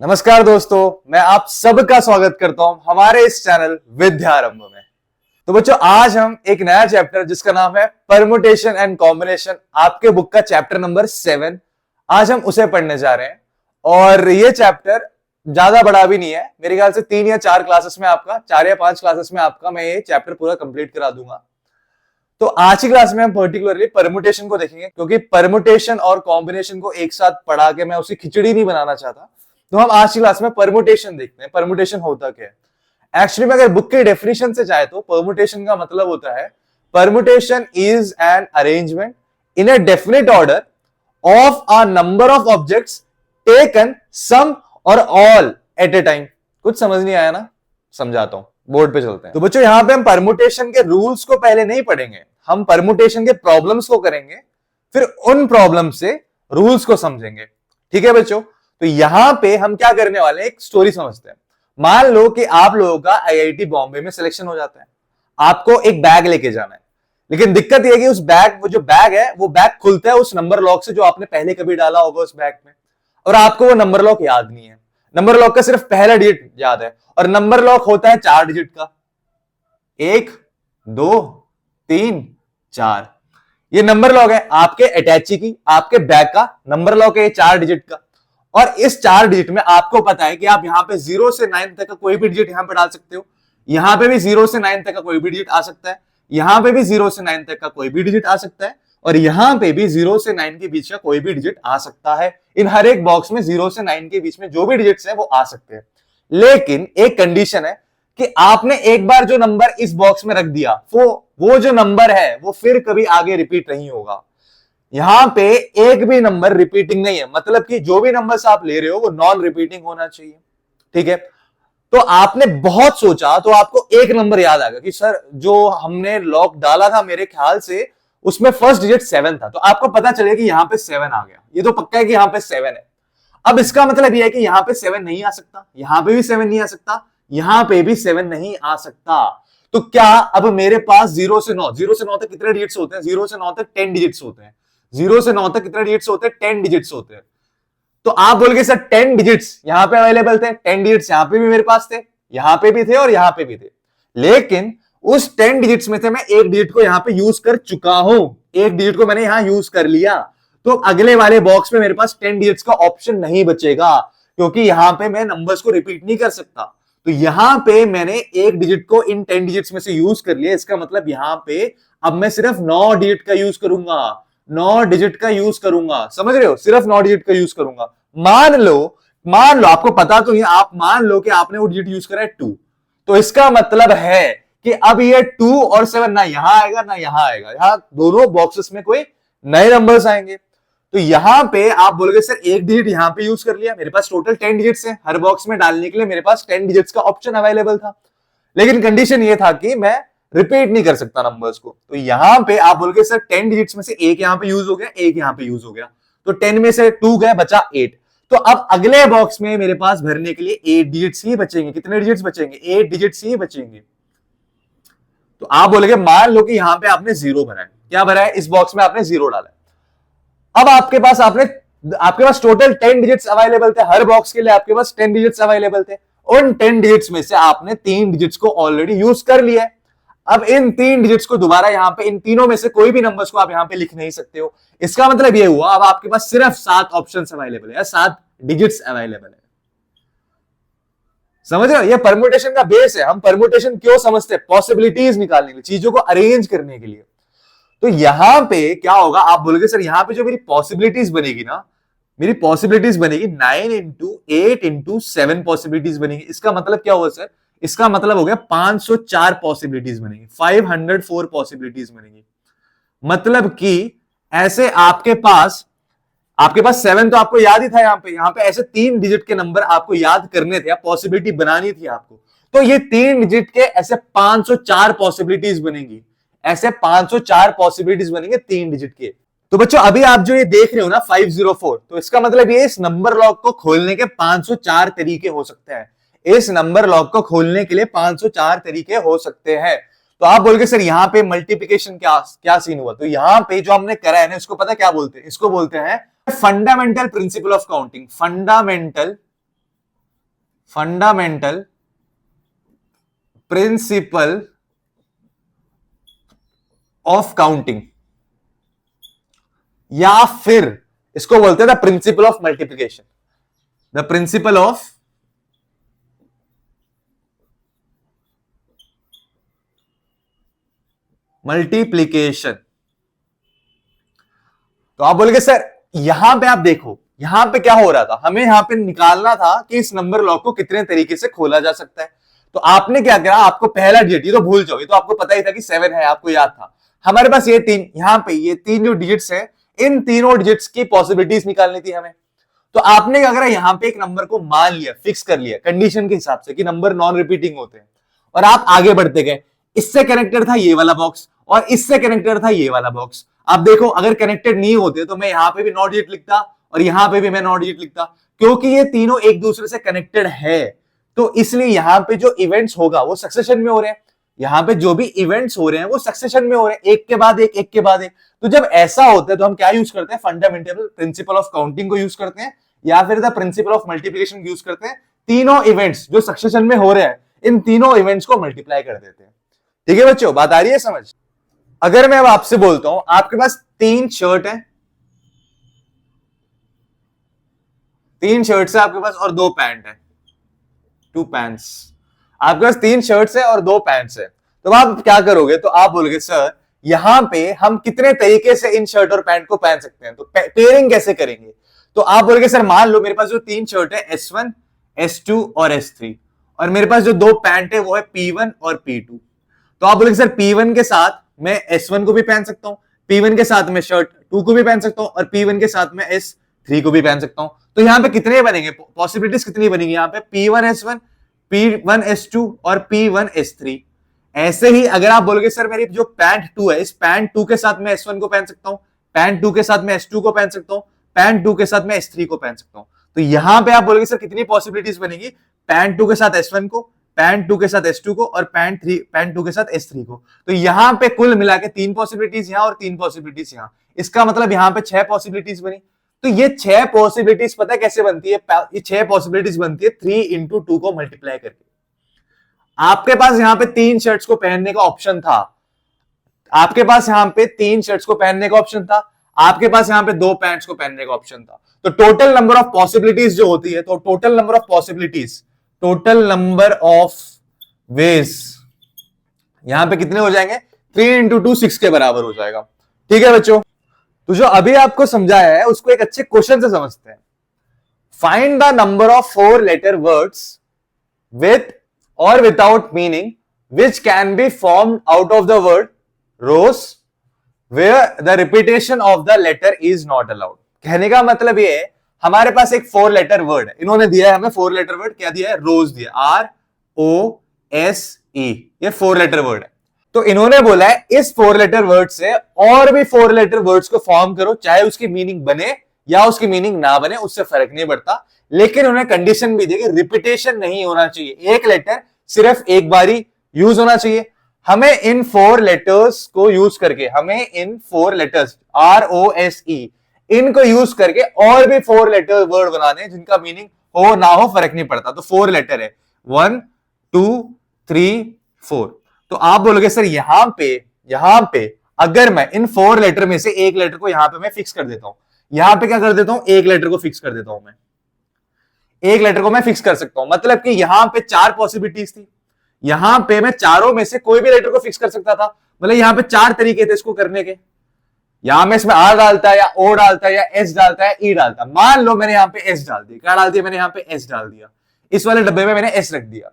नमस्कार दोस्तों, मैं आप सबका स्वागत करता हूं हमारे इस चैनल विद्यारंभ में। तो बच्चों, आज हम एक नया चैप्टर जिसका नाम है परमुटेशन एंड कॉम्बिनेशन, आपके बुक का चैप्टर नंबर 7, आज हम उसे पढ़ने जा रहे हैं। और ये चैप्टर ज्यादा बड़ा भी नहीं है, मेरे ख्याल से 3 या 4 क्लासेस में आपका 4 या 5 क्लासेस में आपका मैं ये चैप्टर पूरा कंप्लीट करा दूंगा। तो आज की क्लास में हम पर्टिकुलरली परमुटेशन को देखेंगे, क्योंकि परमुटेशन और कॉम्बिनेशन को एक साथ पढ़ा के मैं उसी खिचड़ी नहीं बनाना चाहता। तो हम आज की क्लास में परमुटेशन देखते हैं। परमुटेशन होता क्या है एक्चुअली में? अगर बुक के डेफिनेशन से जाए तो परमुटेशन का मतलब होता है permutation is an arrangement in a definite order of a number of objects taken some or all eight a time. कुछ समझ नहीं आया ना? समझाता हूं, बोर्ड पे चलते हैं। तो बच्चों, यहां पे हम परमुटेशन के रूल्स को पहले नहीं पढ़ेंगे, हम परमुटेशन के प्रॉब्लम्स को करेंगे, फिर उन प्रॉब्लम से रूल्स को समझेंगे। ठीक है बच्चों? तो यहां पे हम क्या करने वाले हैं, एक स्टोरी समझते हैं। मान लो कि आप लोगों का आईआईटी बॉम्बे में सिलेक्शन हो जाता है, आपको एक बैग लेके जाना है। लेकिन दिक्कत यह है कि उस बैग, वो जो बैग है, वो बैग खुलता है उस नंबर लॉक से जो आपने पहले कभी डाला होगा उस बैग में, और आपको वो नंबर लॉक याद नहीं है। नंबर लॉक का सिर्फ पहला डिजिट याद है, और नंबर लॉक होता है 4 डिजिट का, 1 2 3 4। ये नंबर लॉक है आपके अटैची की, आपके बैग का नंबर लॉक है 4 डिजिट का। और इस 4 डिजिट में आपको पता है कि आप यहां पे 0 से 9 तक का कोई भी डिजिट यहां पे डाल सकते हो। यहां पे भी 0 से 9 तक का कोई भी डिजिट आ सकता है, यहां पे भी 0 से 9 तक का कोई भी डिजिट आ सकता है, और यहां पे भी 0 से 9 के बीच का कोई भी डिजिट आ सकता है। इन हर एक बॉक्स में 0 से 9 के बीच में जो भी डिजिट्स हैं वो आ सकते हैं। लेकिन एक कंडीशन है कि आपने एक बार जो नंबर इस बॉक्स में रख दिया, वो जो नंबर है वो फिर कभी आगे रिपीट नहीं होगा। यहां पे एक भी नंबर रिपीटिंग नहीं है, मतलब कि जो भी नंबर्स आप ले रहे हो वो नॉन रिपीटिंग होना चाहिए। ठीक है? तो आपने बहुत सोचा तो आपको एक नंबर याद आ गया कि सर, जो हमने लॉक डाला था मेरे ख्याल से उसमें फर्स्ट डिजिट 7 था। तो आपको पता चले कि यहां पे 7 आ गया, ये तो पक्का है कि यहां पे 7 है। अब इसका मतलब यह है कि यहां पे 7 नहीं आ सकता, यहां पे भी 7 नहीं आ सकता, यहां पे भी 7 नहीं आ सकता। तो क्या अब मेरे पास 0 से 9 तक कितने डिजिट्स होते हैं? 0 से 9 तक 10 डिजिट्स होते हैं। 0 से 9 तक कितने डिजिट्स होते हैं? 10 डिजिट्स होते हैं। तो आप बोलोगे सर 10 डिजिट्स यहां पे अवेलेबल थे, 10 डिजिट्स यहां पे भी मेरे पास थे, यहां पे भी थे और यहां पे भी थे। लेकिन उस 10 डिजिट्स में से मैं एक डिजिट को यहां पे यूज कर चुका हूं, एक डिजिट को मैंने यहां यूज कर लिया। तो अगले वाले बॉक्स में मेरे पास 10 डिजिट्स का ऑप्शन नहीं बचेगा, क्योंकि यहां पे मैं नंबर्स को रिपीट नहीं कर सकता। तो यहां पे मैंने एक डिजिट को इन 10 डिजिट्स में से यूज कर लिया। इसका मतलब यहां पे अब मैं सिर्फ 9 डिजिट का यूज करूंगा, 9 डिजिट का यूज करूंगा। समझ रहे हो? सिर्फ 9 डिजिट का यूज करूंगा। मान लो आपको पता तो है, आप मान लो कि आपने वो डिजिट यूज करा है 2, तो इसका मतलब है कि अब ये 2 और 7 ना यहां आएगा ना यहां आएगा, यहां दोनों बॉक्सेस में कोई नए नंबर्स आएंगे। तो यहां पे आप बोलोगे सर एक डिजिट यहां पे यूज कर लिया, मेरे पास टोटल 10 डिजिट्स है, हर बॉक्स में डालने के लिए मेरे पास 10 डिजिट्स का ऑप्शन अवेलेबल था। लेकिन कंडीशन ये था कि मैं रिपीट नहीं कर सकता नंबर्स को। तो यहां पे आप बोलोगे सर 10 डिजिट्स में से एक यहां पे यूज हो गया, एक यहां पे यूज हो गया, तो 10 में से 2 गए, बचा 8। तो अब अगले बॉक्स में मेरे पास भरने के लिए 8 डिजिट्स ही बचेंगे। कितने डिजिट्स बचेंगे? 8 डिजिट्स ही बचेंगे। तो आप बोलोगे मान लो कि यहां पे आपने 0 भरा है। क्या भरा है? इस बॉक्स में आपने 0 डाला है। अब आपके पास टोटल 10 डिजिट्स अवेलेबल थे, हर बॉक्स के लिए आपके पास 10 डिजिट्स अवेलेबल थे। उन 10 डिजिट्स में से आपने 3 डिजिट्स को ऑलरेडी यूज कर लिया है। अब इन 3 डिजिट्स को दोबारा यहां पे, इन तीनों में से कोई भी नंबर्स को आप यहां पे लिख नहीं सकते हो। इसका मतलब यह हुआ अब आपके पास सिर्फ 7 ऑप्शंस अवेलेबल है, 7 डिजिट्स अवेलेबल है। समझ रहे हो? ये परमुटेशन का बेस है। हम परमुटेशन क्यों समझते हैं? पॉसिबिलिटीज निकालने के लिए, चीजों को अरेंज करने के लिए। तो यहां पे क्या होगा? आप बोलोगे सर यहां पे जो मेरी पॉसिबिलिटीज बनेगी ना, मेरी पॉसिबिलिटीज बनेगी 9 इंटू 8 इंटू 7 पॉसिबिलिटीज बनेगी। इसका मतलब क्या हुआ सर? इसका मतलब हो गया 504 पॉसिबिलिटीज बनेगी, 504 पॉसिबिलिटीज बनेगी। मतलब कि ऐसे आपके पास 7 तो आपको याद ही था। यहां पे ऐसे 3 डिजिट के नंबर आपको याद करने थे, पॉसिबिलिटी बनानी थी आपको। तो ये 3 डिजिट के ऐसे 504 पॉसिबिलिटीज बनेगी, ऐसे 504 पॉसिबिलिटीज बनेंगे 3 डिजिट के। तो बच्चों, अभी आप जो ये देख रहे हो ना 504, तो इसका मतलब ये इस नंबर लॉक को खोलने के 504 तरीके हो सकते हैं। इस नंबर लॉक को खोलने के लिए 504 तरीके हो सकते हैं। तो आप बोलोगे सर यहां पे मल्टीप्लिकेशन क्या सीन हुआ? तो यहां पे जो हमने करा है ना, इसको पता क्या बोलते हैं? इसको बोलते हैं fundamental principle of counting. Fundamental fundamental principle of counting, या फिर इसको बोलते हैं the principle of multiplication, the principle of multiplication. तो आप बोलोगे सर यहां पे आप देखो, यहां पे क्या हो रहा था, हमें यहां पे निकालना था कि इस नंबर लॉक को कितने तरीके से खोला जा सकता है। तो आपने क्या करा, आपको पहला डिजिट, ये तो भूल जाओ, ये तो आपको पता ही था कि 7 है, आपको याद था। हमारे पास ये तीन, यहां पे ये तीन जो डिजिट्स हैं, इन तीनों डिजिट्स की पॉसिबिलिटीज निकालनी थी हमें। तो आपने क्या करा, यहां पे एक नंबर को मान लिया, फिक्स कर लिया कंडीशन के हिसाब से कि नंबर नॉन रिपीटिंग होते हैं, और आप आगे बढ़ते गए। इससे कनेक्टेड था ये वाला बॉक्स और इससे कनेक्टेड था ये वाला बॉक्स। आप देखो अगर कनेक्टेड नहीं होते तो मैं यहां पे भी नॉट डिजिट लिखता और यहां पे भी मैं नॉट डिजिट लिखता, क्योंकि ये तीनों एक दूसरे से कनेक्टेड है। तो इसलिए यहां पे जो इवेंट्स होगा वो सक्सेशन में हो रहे हैं, यहां पे जो भी इवेंट्स हो रहे हैं वो सक्सेशन में हो रहे हैं, एक के बाद एक, एक के बाद एक। तो जब ऐसा होता है तो हम क्या यूज करते हैं, फंडामेंटल प्रिंसिपल ऑफ काउंटिंग को यूज करते हैं, या फिर the principle of multiplication use करते हैं। तीनों इवेंट्स जो सक्सेशन में हो रहे हैं, इन तीनों इवेंट्स को मल्टीप्लाई कर देते हैं। ठीक है बच्चों, बात आ रही है समझ। अगर मैं अब आपसे बोलता हूं आपके पास 3 शर्ट है, 3 शर्ट्स है आपके पास और 2 पैंट है, 2 पैंट्स। आपके पास 3 शर्ट्स है और 2 पैंट्स है, तो आप क्या करोगे, तो आप बोलोगे सर यहां पे हम कितने तरीके से इन शर्ट और पैंट को पहन सकते हैं, तो पेयरिंग कैसे करेंगे। तो आप बोलोगे सर मान लो मेरे पास जो 3 शर्ट है S1, S2 और S3, और मेरे पास जो 2 पैंट है वो है P1 और P2। तो आप बोलोगे सर P1 के साथ मैं S1 को भी पहन सकता हूं, P1 के साथ मैं शर्ट 2 को भी पहन सकता हूं, और P1 के साथ मैं S3 को भी पहन सकता हूं। तो यहां पे कितने बनेंगे, पॉसिबिलिटीज कितनी बनेंगी यहां पे, P1 S1, P1 S2 और P1 S3। ऐसे ही अगर आप बोलोगे सर मेरी जो पैंट 2 है, इस पैंट 2 के साथ मैं S1 को पहन सकता हूं, पैंट 2 के साथ मैं S2 को पहन सकता हूं, पैंट 2 के साथ मैं S3 को पहन सकता हूं। तो यहां पे आप बोलोगे सर कितनी पॉसिबिलिटीज बनेगी, पैंट 2 के साथ S1 को, पैंट 2 के साथ S2 को, और पैंट 2 के साथ S3 को। तो यहां पे कुल मिला के 3 पॉसिबिलिटीज यहां और 3 पॉसिबिलिटीज यहां, इसका मतलब यहां पे 6 पॉसिबिलिटीज बनी। तो ये 6 पॉसिबिलिटीज पता है कैसे बनती है, ये 6 पॉसिबिलिटीज बनती है 3 इंटू 2 को मल्टीप्लाई करके। आपके पास यहां पे 3 शर्ट्स को पहनने का ऑप्शन था, आपके पास यहां पे 3 शर्ट्स को पहनने का ऑप्शन था, आपके पास यहां पे 2 पैंट्स को पहनने का ऑप्शन था। तो टोटल नंबर ऑफ पॉसिबिलिटीज जो होती है, तो total number of possibilities, total number of veg यहां पे कितने हो जाएंगे, 3 इंटू 2 6 के बराबर हो जाएगा। ठीक है बच्चों, तो जो अभी आपको समझाया है उसको एक अच्छे क्वेश्चन से समझते हैं। Find the number of 4 letter words with और without meaning which can be formed out of the word rose where the repetition of the letter is not allowed. कहने का मतलब ये है हमारे पास एक 4 लेटर वर्ड है, इन्होंने दिया है हमें 4 लेटर वर्ड, क्या दिया है, रोज दिया, ROSE, ये 4 लेटर वर्ड है। तो इन्होंने बोला है इस 4 लेटर वर्ड से और भी 4 लेटर वर्ड्स को फॉर्म करो, चाहे उसकी मीनिंग बने या उसकी मीनिंग ना बने, उससे फर्क नहीं पड़ता। लेकिन उन्हें कंडीशन भी दी कि रिपीटेशन नहीं होना चाहिए, एक लेटर सिर्फ एक बारी यूज होना चाहिए। हमें इन 4 लेटर्स को यूज करके, हमें इन 4 लेटर्स ROSE इनको यूज करके और भी 4 लेटर वर्ड बनाने जिनका मीनिंग हो ना हो फर्क नहीं पड़ता। तो 4 लेटर है, 1 2 3 4। तो आप बोलोगे सर यहां पे अगर मैं इन 4 लेटर में से एक लेटर को यहां पे मैं फिक्स कर देता हूं, यहां पे क्या कर देता हूं, एक लेटर को फिक्स कर देता हूं, मैं एक लेटर को मैं फिक्स कर सकता हूं। मतलब कि यहां पे 4 पॉसिबिलिटीज थी, यहां पे मैं चारों में से कोई भी लेटर को फिक्स कर सकता था। मतलब यहां पे 4 तरीके थे इसको करने के, यहां में इसमें R डालता है या O डालता है या S डालता है, E डालता है। मान लो मैंने यहां पे S डाल दिया, क्या डाल दिया मैंने यहां पे S डाल दिया, इस वाले डब्बे में मैंने S रख दिया।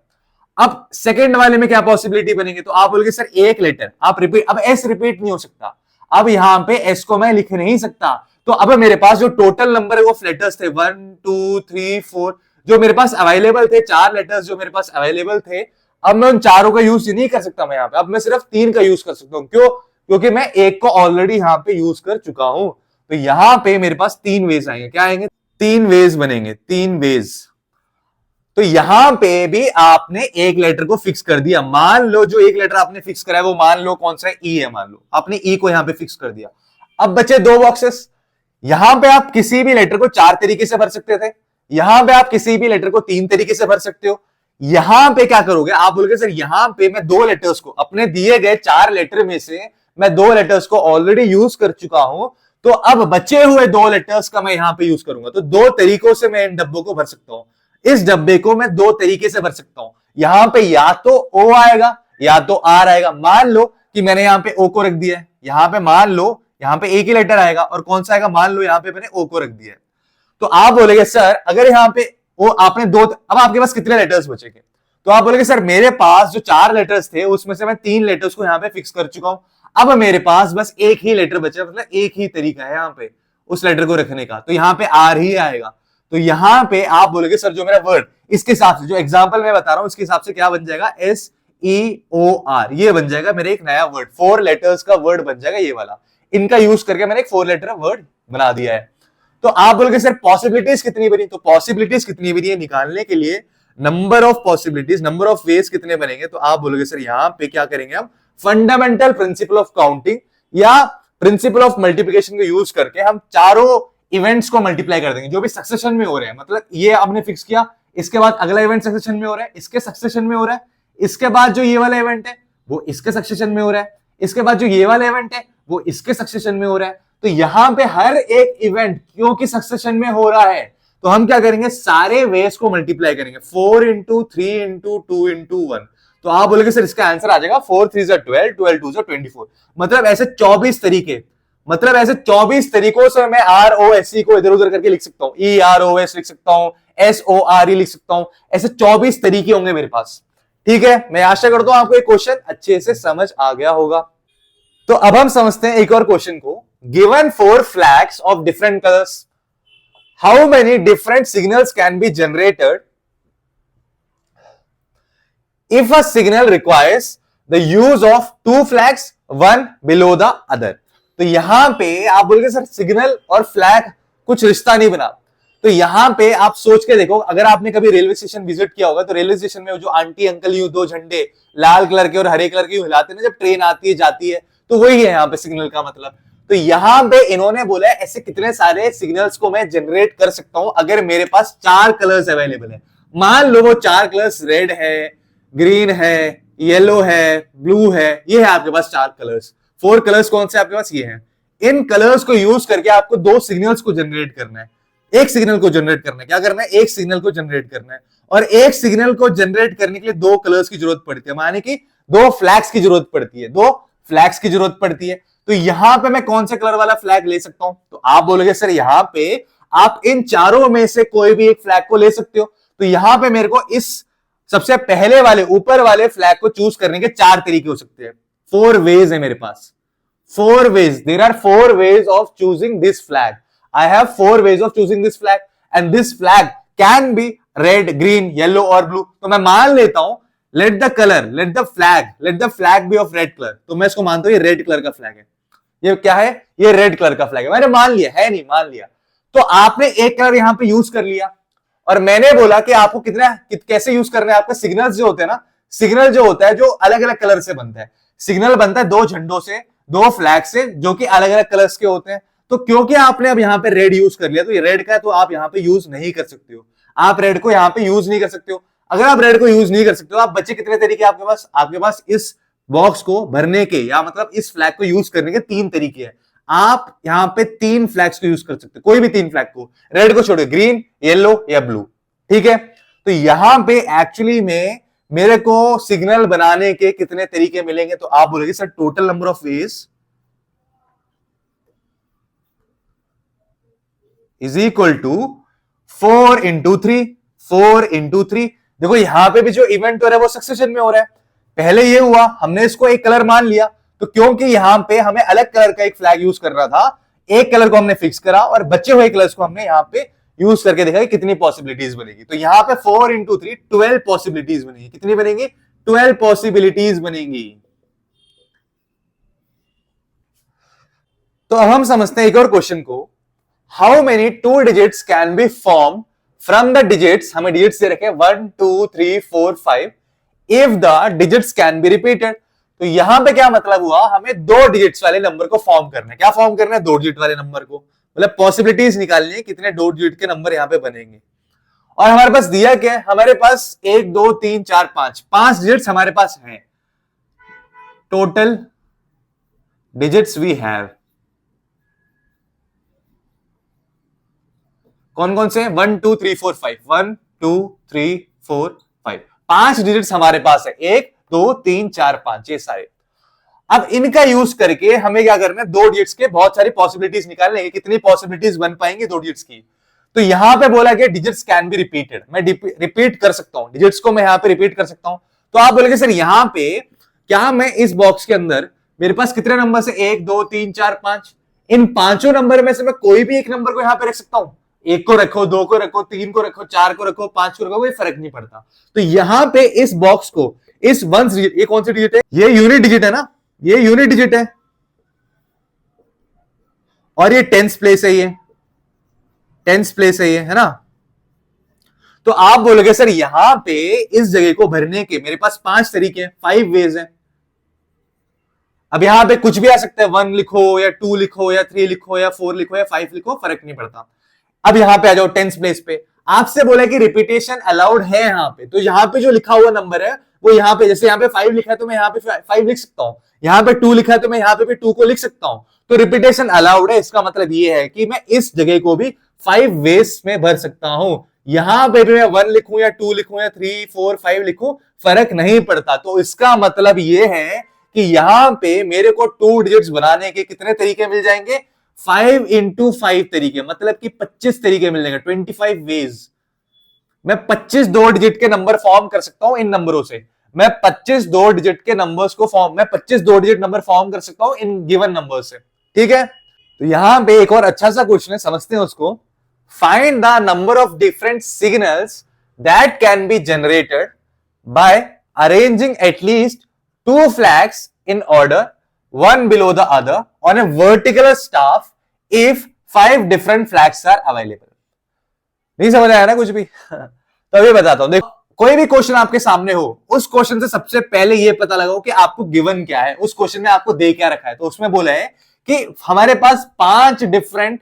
अब सेकंड वाले में क्या पॉसिबिलिटी बनेगी, तो आप बोलोगे सर एक लेटर आप रिपीट, अब S रिपीट नहीं हो सकता, अब यहां पे S को मैं लिख नहीं सकता। तो अब मेरे पास जो टोटल नंबर है वो लेटर्स थे 1 2 3 4 जो मेरे पास अवेलेबल थे, 4 लेटर्स जो मेरे पास अवेलेबल थे, अब मैं उन चारों का यूज नहीं कर सकता मैं यहां पे, अब मैं सिर्फ 3 का यूज कर सकता हूं। क्यों, क्योंकि मैं एक को ऑलरेडी यहां पे यूज कर चुका हूं। तो यहां पे मेरे पास 3 वेज आएंगे, क्या आएंगे, 3 वेज बनेंगे, 3 वेज। तो यहां पे भी आपने एक लेटर को फिक्स कर दिया। मान लो जो एक लेटर आपने फिक्स करा है वो मान लो कौन सा है, ई है, मान लो आपने ई को यहां पे फिक्स कर दिया। अब बचे 2 बॉक्सेस, यहां पे आप किसी भी लेटर को 4 तरीके से भर सकते थे, यहां पे आप किसी भी लेटर को 3 तरीके से भर सकते हो। यहां पे क्या करोगे, आप बोलोगे सर यहां पे मैं 2 लेटर्स को, अपने दिए गए 4 लेटर में से मैं 2 लेटर्स को ऑलरेडी यूज कर चुका हूं, तो अब बचे हुए 2 लेटर्स का मैं यहां पे यूज करूंगा। तो 2 तरीकों से मैं इन डब्बों को भर सकता हूं। इस डब्बे को मैं 2 तरीके से भर सकता हूं। यहां पे या तो ओ आएगा या तो आर आएगा। मान लो कि मैंने यहां पे ओ को रख दिया है, यहां पे मान लो यहां पे एक ही लेटर आएगा, और कौन सा आएगा, मान लो यहां पे मैंने ओ को रख दिया है। तो आप बोलेंगे सर अगर यहां पे ओ आपने 2, अब आपके पास कितने लेटर्स बचेंगे? तो आप बोलेंगे सर मेरे पास जो 4 लेटर्स थे उसमें से मैं 3 लेटर्स को यहां पे फिक्स कर चुका हूं, अब मेरे पास बस एक ही लेटर बचा, मतलब एक ही तरीका है यहां पे उस लेटर को रखने का, तो यहां पे आर ही आएगा। तो यहां पे आप बोलोगे सर जो मेरा वर्ड इसके हिसाब से, जो एग्जांपल मैं बता रहा हूं उसके हिसाब से क्या बन जाएगा, SEOR, ये बन जाएगा मेरे एक नया वर्ड, 4 लेटर्स का वर्ड बन जाएगा ये वाला। इनका यूज करके मैंने एक 4 लेटर वर्ड बना दिया है। तो आप बोलोगे सर पॉसिबिलिटीज कितनी बनी? तो पॉसिबिलिटीज कितनी बनी है निकालने के लिए, number of possibilities, number of veg कितने बनेंगे? तो आप बोलोगे सर यहां पे क्या करेंगे हम, फंडामेंटल प्रिंसिपल ऑफ काउंटिंग या प्रिंसिपल ऑफ मल्टीप्लिकेशन को यूज करके हम चारों इवेंट्स को मल्टीप्लाई कर देंगे जो भी सक्सेशन में हो रहे हैं। मतलब ये आपने फिक्स किया, इसके बाद अगला इवेंट सक्सेशन में हो रहा है, इसके सक्सेशन में हो रहा है, इसके बाद जो ये वाला इवेंट है वो इसके सक्सेशन में हो रहा है, इसके बाद जो ये वाला इवेंट है वो इसके सक्सेशन में हो रहा है। तो यहां पे हर एक इवेंट क्योंकि सक्सेशन में हो रहा है, तो हम क्या करेंगे, सारे वेज को मल्टीप्लाई करेंगे, 4 इंटू 3 इंटू 2 इंटू 1। तो आप बोलोगे सर इसका आंसर आ जाएगा 4 3 12, 12 2 24। मतलब ऐसे 24 तरीके, मतलब ऐसे 24 तरीकों से मैं ROSE को इधर उधर करके लिख सकता हूं, EROS लिख सकता हूं, SORE लिख सकता हूं, ऐसे 24 तरीके होंगे मेरे पास। ठीक है, मैं आशा करता हूं आपको ये क्वेश्चन अच्छे से समझ आ गया होगा। तो अब हम समझते हैं एक और क्वेश्चन को। Given 4 flags of different colours, how many different signals can be generated if a signal requires the use of 2 flags, one below the other। तो यहां पे आप बोलोगे सर सिग्नल और फ्लैग कुछ रिश्ता नहीं बना। तो यहां पे आप सोच के देखो, अगर आपने कभी रेलवे स्टेशन विजिट किया होगा तो रेलवे स्टेशन में जो आंटी अंकल यूं 2 झंडे लाल कलर के और हरे कलर के यूं हिलाते हैं जब ट्रेन आती है जाती है, तो वही है यहां पे सिग्नल का मतलब। तो यहां पे इन्होंने बोला है ऐसे कितने सारे सिग्नल्स को मैं जनरेट कर सकता हूं अगर मेरे पास 4 कलर्स अवेलेबल है। मान लो वो 4 कलर्स रेड है, ग्रीन है, येलो है, ब्लू है, ये है आपके पास 4 कलर्स। 4 कलर्स कौन से आपके पास, ये हैं। इन कलर्स को यूज करके आपको 2 सिग्नल्स को जनरेट करना है, एक सिग्नल को जनरेट करना है। क्या करना है, एक सिग्नल को जनरेट करना है। और एक सिग्नल को जनरेट करने के लिए 2 कलर्स की जरूरत पड़ती है, माने कि 2 फ्लैग्स की जरूरत पड़ती है, 2 फ्लैग्स की जरूरत पड़ती है। तो यहां पे मैं कौन से कलर वाला फ्लैग ले सकता हूं? तो आप बोलोगे सर यहां पे आप इन चारों में से कोई भी एक फ्लैग को ले सकते हो। तो यहां पे मेरे को इस सबसे पहले वाले ऊपर वाले फ्लैग को चूज करने के 4 तरीके हो सकते हैं। 4 वेज है मेरे पास, 4 ways, there are 4 ways of choosing this flag. I have 4 ways of choosing this flag and this flag can be red, green, yellow और blue। तो मैं मान लेता हूं let the flag be of red color। तो मैं इसको मानता हूं ये रेड कलर का फ्लैग है। ये क्या है, ये रेड कलर का फ्लैग है। मैंने मान लिया है, नहीं मान लिया। तो आपने एक कलर यहां पे यूज कर लिया और मैंने बोला कि आपको कैसे यूज करना है। आपका सिग्नल जो होते हैं ना, सिग्नल जो होता है जो अलग अलग कलर से बनता है, सिग्नल बनता है 2 झंडों से, 2 फ्लैग से जो कि अलग अलग कलर्स के होते हैं। तो क्योंकि आपने अब यहां पे रेड यूज कर लिया तो ये रेड का है, तो आप यहां पे यूज नहीं कर सकते हो, आप रेड को यहां पे यूज नहीं कर सकते हो। अगर आप रेड को यूज नहीं कर सकते हो, आप बच्चे कितने तरीके आपके पास, आपके पास इस बॉक्स को भरने के या मतलब इस फ्लैग को यूज करने के 3 तरीके हैं। आप यहां पे 3 फ्लैग्स को यूज कर सकते हो, कोई भी 3 फ्लैग को, रेड को छोड़ो, ग्रीन, येलो या ब्लू। ठीक है, तो यहां पे एक्चुअली में मेरे को सिग्नल बनाने के कितने तरीके मिलेंगे? तो आप बोलोगे sir total number of ways is equal to 4 into 3, 4 into 3। देखो यहां पे भी जो इवेंट हो रहा है वो सक्सेशन में हो रहा है। पहले ये हुआ, हमने इसको एक कलर मान लिया, तो क्योंकि यहां पे हमें अलग कलर का एक फ्लैग यूज करना था, एक कलर को हमने फिक्स करा और बचे हुए कलर्स को हमने यहां पे यूज करके देखा कि कितनी पॉसिबिलिटीज बनेगी। तो यहां पे 4 इंटू 3 12 पॉसिबिलिटीज बनेगी। कितनी बनेगी? 12 पॉसिबिलिटीज बनेगी। तो अब हम समझते हैं एक और क्वेश्चन को। How many 2 digits can be form from the digits, हमें डिजिट्स दे रखे 1 2 3 4 5 if the digits can be repeated. तो यहां पे क्या मतलब हुआ, हमें 2 डिजिट्स वाले नंबर को फॉर्म करना है। क्या फॉर्म करना है? 2 डिजिट वाले नंबर को, मतलब पॉसिबिलिटीज निकालनी है कितने 2 डिजिट के नंबर यहां पे बनेंगे। और हमारे पास दिया क्या है, हमारे पास 1 2 3 4 5 5 डिजिट्स हमारे पास हैं, टोटल डिजिट्स वी हैव। कौन कौन से? 1 2 3 4 5, 1 2 3 4 5, 5 डिजिट्स हमारे पास है, 1 2 3 4 5, ये सारे। अब इनका यूज करके हमें क्या करना है, दो डिजिट्स के बहुत सारी पॉसिबिलिटीज निकालने हैं। कितनी पॉसिबिलिटीज बन पाएंगी दो डिजिट्स की? तो यहां पे बोला गया डिजिट्स कैन बी रिपीटेड, मैं रिपीट कर सकता हूं, डिजिट्स को मैं यहां पे रिपीट कर सकता हूं। तो आप बोलेंगे सर यहां पे क्या मैं इस बॉक्स के अंदर मेरे पास कितने नंबर है, 1 2 3 4 5, इन पांचों नंबर में से मैं कोई भी एक नंबर को यहां पे रख सकता हूं। एक को रखो, दो को रखो, तीन को रखो, चार को रखो, पांच को रखो, कोई फर्क नहीं पड़ता। तो यहां पे इस बॉक्स को, इस वंस डिजिट, ये कौन सी डिजिट है? ये यूनिट डिजिट है ना, ये यूनिट डिजिट है, और ये टेंस प्लेस है, ये टेंस प्लेस है, ये है ना। तो आप बोलोगे सर यहां पे इस जगह को भरने के मेरे पास 5 तरीके हैं, 5 वेज हैं। अब यहां पे कुछ भी आ सकता है, 1 लिखो या 2 लिखो या 3 लिखो या 4 लिखो या 5 लिखो, फर्क नहीं पड़ता। अब यहां पे आ जाओ टेंस प्लेस पे, आपसे बोला कि रिपीटेशन अलाउड है यहां पे। तो यहां पे जो लिखा हुआ नंबर है वो यहां पे, जैसे यहां पे 5 लिखा है तो मैं यहां पे 5 लिख सकता हूं, यहां पे 2 लिखा है तो मैं यहां पे भी 2 को लिख सकता हूं। तो रिपीटेशन अलाउड है, इसका मतलब ये है कि मैं इस जगह को भी 5 वेज में भर सकता हूं। यहां पे भी मैं 1 लिखूं या 2 लिखूं या 3 4 5 लिखूं, फर्क नहीं पड़ता। तो इसका मतलब ये है कि यहां पे मेरे को 2 डिजिट्स बनाने के कितने तरीके मिल जाएंगे? 5 इंटू 5 तरीके, मतलब कि 25 तरीके मिल जाएंगे, 25 वेज। मैं 25 दो डिजिट के नंबर फॉर्म कर सकता हूं इन नंबरों से। मैं 25 दो डिजिट के नंबर्स को फॉर्म, मैं 25 दो डिजिट नंबर फॉर्म कर सकता हूं इन गिवन नंबर से, ठीक है। तो यहां पे एक और अच्छा सा क्वेश्चन है, समझते हैं उसको। Find the number of different signals that can be generated by arranging at least 2 flags in order, one below the other, on a vertical staff if 5 different flags are available. नहीं समझ आया ना कुछ भी? तो अभी बताता हूं। देखो, कोई भी क्वेश्चन आपके सामने हो, उस क्वेश्चन से सबसे पहले ये पता लगाओ कि आपको गिवन क्या है, उस क्वेश्चन में आपको दे क्या रखा है। तो उसमें बोला है कि हमारे पास 5 डिफरेंट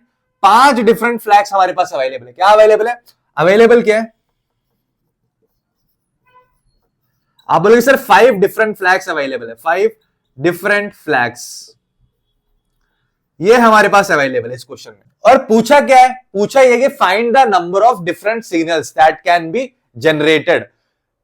फ्लैग्स हमारे पास अवेलेबल है। क्या अवेलेबल है? अवेलेबल क्या है? आप बोलोगे सर 5 डिफरेंट फ्लैग्स अवेलेबल है, 5 डिफरेंट फ्लैग्स ये हमारे पास अवेलेबल है इस क्वेश्चन में। और पूछा क्या है? पूछा यह कि find the number of different signals that can be generated.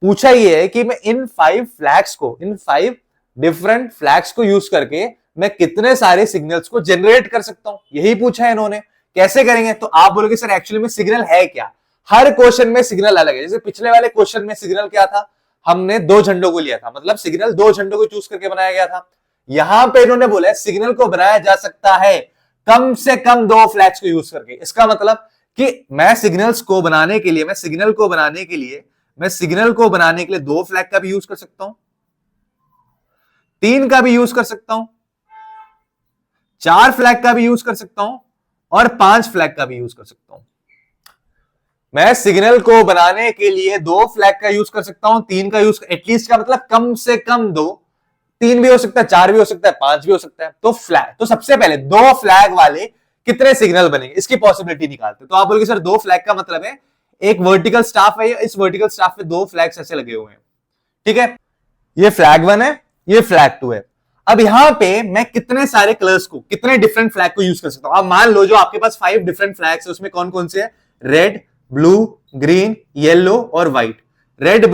पूछा यह है कि मैं इन 5 फ्लैग्स को, इन 5 डिफरेंट फ्लैग्स को यूज करके मैं कितने सारे सिग्नल्स को जनरेट कर सकता हूं, यही पूछा है इन्होंने। कैसे करेंगे? तो आप बोलोगे सर एक्चुअली में सिग्नल है क्या? हर क्वेश्चन में सिग्नल अलग है। जैसे पिछले वाले क्वेश्चन में सिग्नल क्या था? हमने 2 झंडों को लिया था, मतलब सिग्नल 2 झंडों को चूज करके बनाया गया था। यहां पे इन्होंने बोला है सिग्नल को बनाया जा सकता है कम से कम 2 फ्लैग्स को यूज करके। इसका मतलब कि मैं सिग्नल को बनाने के लिए 2 फ्लैग का भी यूज कर सकता हूं, 3 का भी यूज कर सकता हूं, 4 फ्लैग का भी यूज कर सकता हूं, और 5 फ्लैग का भी यूज कर सकता हूं। मैं सिग्नल को बनाने के लिए 2 फ्लैग का यूज कर सकता हूं, 3 का यूज, एटलीस्ट का मतलब कम से कम 2, 3 भी हो सकता है, 4 भी हो सकता है, 5 भी हो सकता है। तो सबसे पहले 2 फ्लैग वाले कितने सिग्नल बनेंगे इसकी पॉसिबिलिटी निकालते। तो आप बोलोगे सर 2 फ्लैग का मतलब है एक वर्टिकल स्टाफ है, इस वर्टिकल स्टाफ पे 2 फ्लैग्स ऐसे लगे हुए हैं, ठीक है। ये फ्लैग 1 है, ये फ्लैग 2 है। अब यहां पे मैं कितने सारे कलर्स को, कितने डिफरेंट फ्लैग को यूज कर सकता हूं? आप मान लो जो आपके पास 5 डिफरेंट फ्लैग्स है उसमें कौन कौन से है? रेड, ब्लू, ग्रीन, येलो और white. Red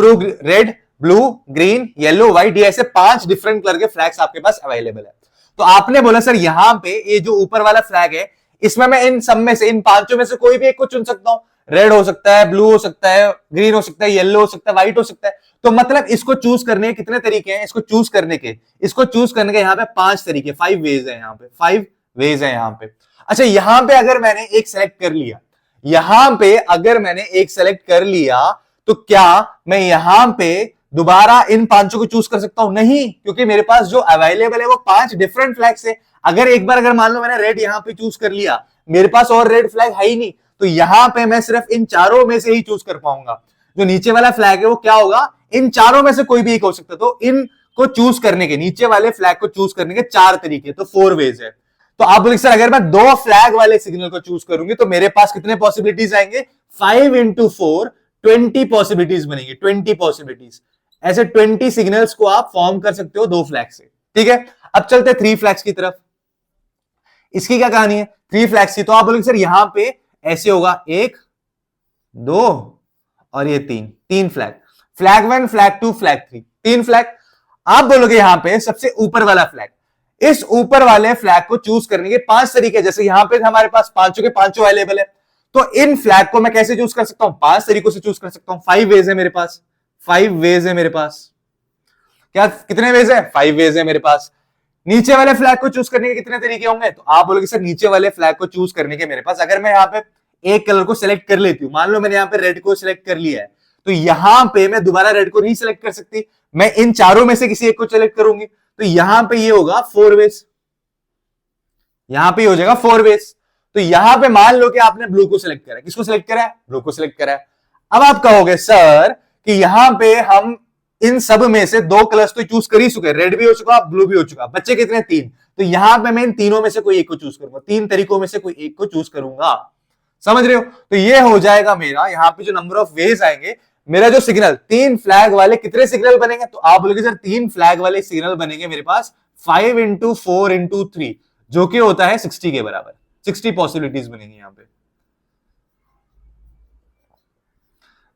blue green yellow white, ये ऐसे 5 डिफरेंट कलर के फ्लैग्स आपके पास अवेलेबल है। तो आपने बोला सर यहां पे ये जो ऊपर वाला फ्लैग है इसमें मैं इन सब में से, इन 5 में से कोई भी एक को चुन सकता हूं। रेड हो सकता है, ब्लू हो सकता है, ग्रीन हो सकता है, येलो हो सकता है, व्हाइट हो सकता है। तो मतलब इसको चूज करने के कितने तरीके हैं? इसको चूज करने के यहां पे 5 तरीके, 5 वेज है यहां पे, 5 वेज है यहां पे। अच्छा, यहां पे अगर मैंने एक सेलेक्ट कर लिया, तो क्या मैं यहां पे दोबारा इन 5 को चूज कर सकता हूं? नहीं, क्योंकि मेरे पास जो अवेलेबल है वो 5 डिफरेंट फ्लैग्स है। अगर मान लो मैंने रेड यहां पे चूज कर लिया, मेरे पास और रेड फ्लैग है ही नहीं, तो यहां पे मैं सिर्फ इन चारों में से ही चूज कर पाऊंगा। जो नीचे वाला फ्लैग है वो क्या होगा? इन चारों में से कोई भी एक हो सकता है। तो इनको चूज करने के, नीचे वाले फ्लैग को चूज करने के 4 तरीके, तो 4 वेज है। तो आप बोलेंगे सर अगर मैं 2 फ्लैग वाले सिग्नल को चूज करूंगी तो मेरे पास कितने पॉसिबिलिटीज आएंगे? 5 इंटू 4 20 पॉसिबिलिटीज बनेंगी, 20 पॉसिबिलिटीज। ऐसे 20 सिग्नल्स को आप फॉर्म कर सकते हो 2 फ्लैग से, ठीक है। अब चलते 3 फ्लैग्स की तरफ। इसकी क्या कहानी है 3 फ्लैग्स की? तो आप बोलोगे सर यहां पे ऐसे होगा 1 2 और ये 3 flag, flag 1 flag 2 flag 3, 3 flag. आप बोलोगे यहां पे सबसे ऊपर वाला फ्लैग, इस ऊपर वाले फ्लैग को चूज करने के 5 तरीके, जैसे यहां पे हमारे पास पांचों के पांचों अवेलेबल है, तो इन फ्लैग को मैं कैसे चूज कर सकता हूं? 5 तरीकों से चूज कर सकता हूं। 5 वेज है मेरे पास, 5 वेज है मेरे पास। क्या कितने वेज है? 5 वेज है मेरे पास। नीचे वाले फ्लैग को चूज करने के कितने तरीके होंगे? तो आप बोलोगे सर नीचे वाले फ्लैग को चूज करने के मेरे पास, अगर मैं यहां पे एक कलर को सिलेक्ट कर लेती हूं, मान लो मैंने यहां पे रेड को सिलेक्ट कर लिया है, तो यहां पे मैं दोबारा रेड को नहीं सिलेक्ट कर सकती, मैं इन चारों में से किसी एक को सिलेक्ट करूंगी, तो यहां पे ये होगा 4 वेज, यहां पे हो जाएगा 4 वेज। तो यहां पे मान लो कि आपने ब्लू को सिलेक्ट करा है, किसको सिलेक्ट करा है? ब्लू को सिलेक्ट करा है। अब आप कहोगे सर कि यहां पे हम इन सब में से 2 कलर्स तो चूज कर ही चुके, रेड भी हो चुका ब्लू भी हो चुका, बच्चे कितने? 3, तो यहां पे मैं इन तीनों में से कोई एक को चूज करूंगा, 3 तरीकों में से कोई एक को चूज करूंगा, समझ रहे हो? तो ये हो जाएगा मेरा यहां पे जो नंबर ऑफ वेज आएंगे, मेरा जो सिग्नल 3 फ्लैग वाले कितने सिग्नल बनेंगे? तो आप बोलोगे सर 3 फ्लैग वाले सिग्नल बनेंगे मेरे पास 5 इंटू 4 इंटू 3, जो कि होता है 60 के बराबर। 60 पॉसिबिलिटीज बनेंगी यहां पे,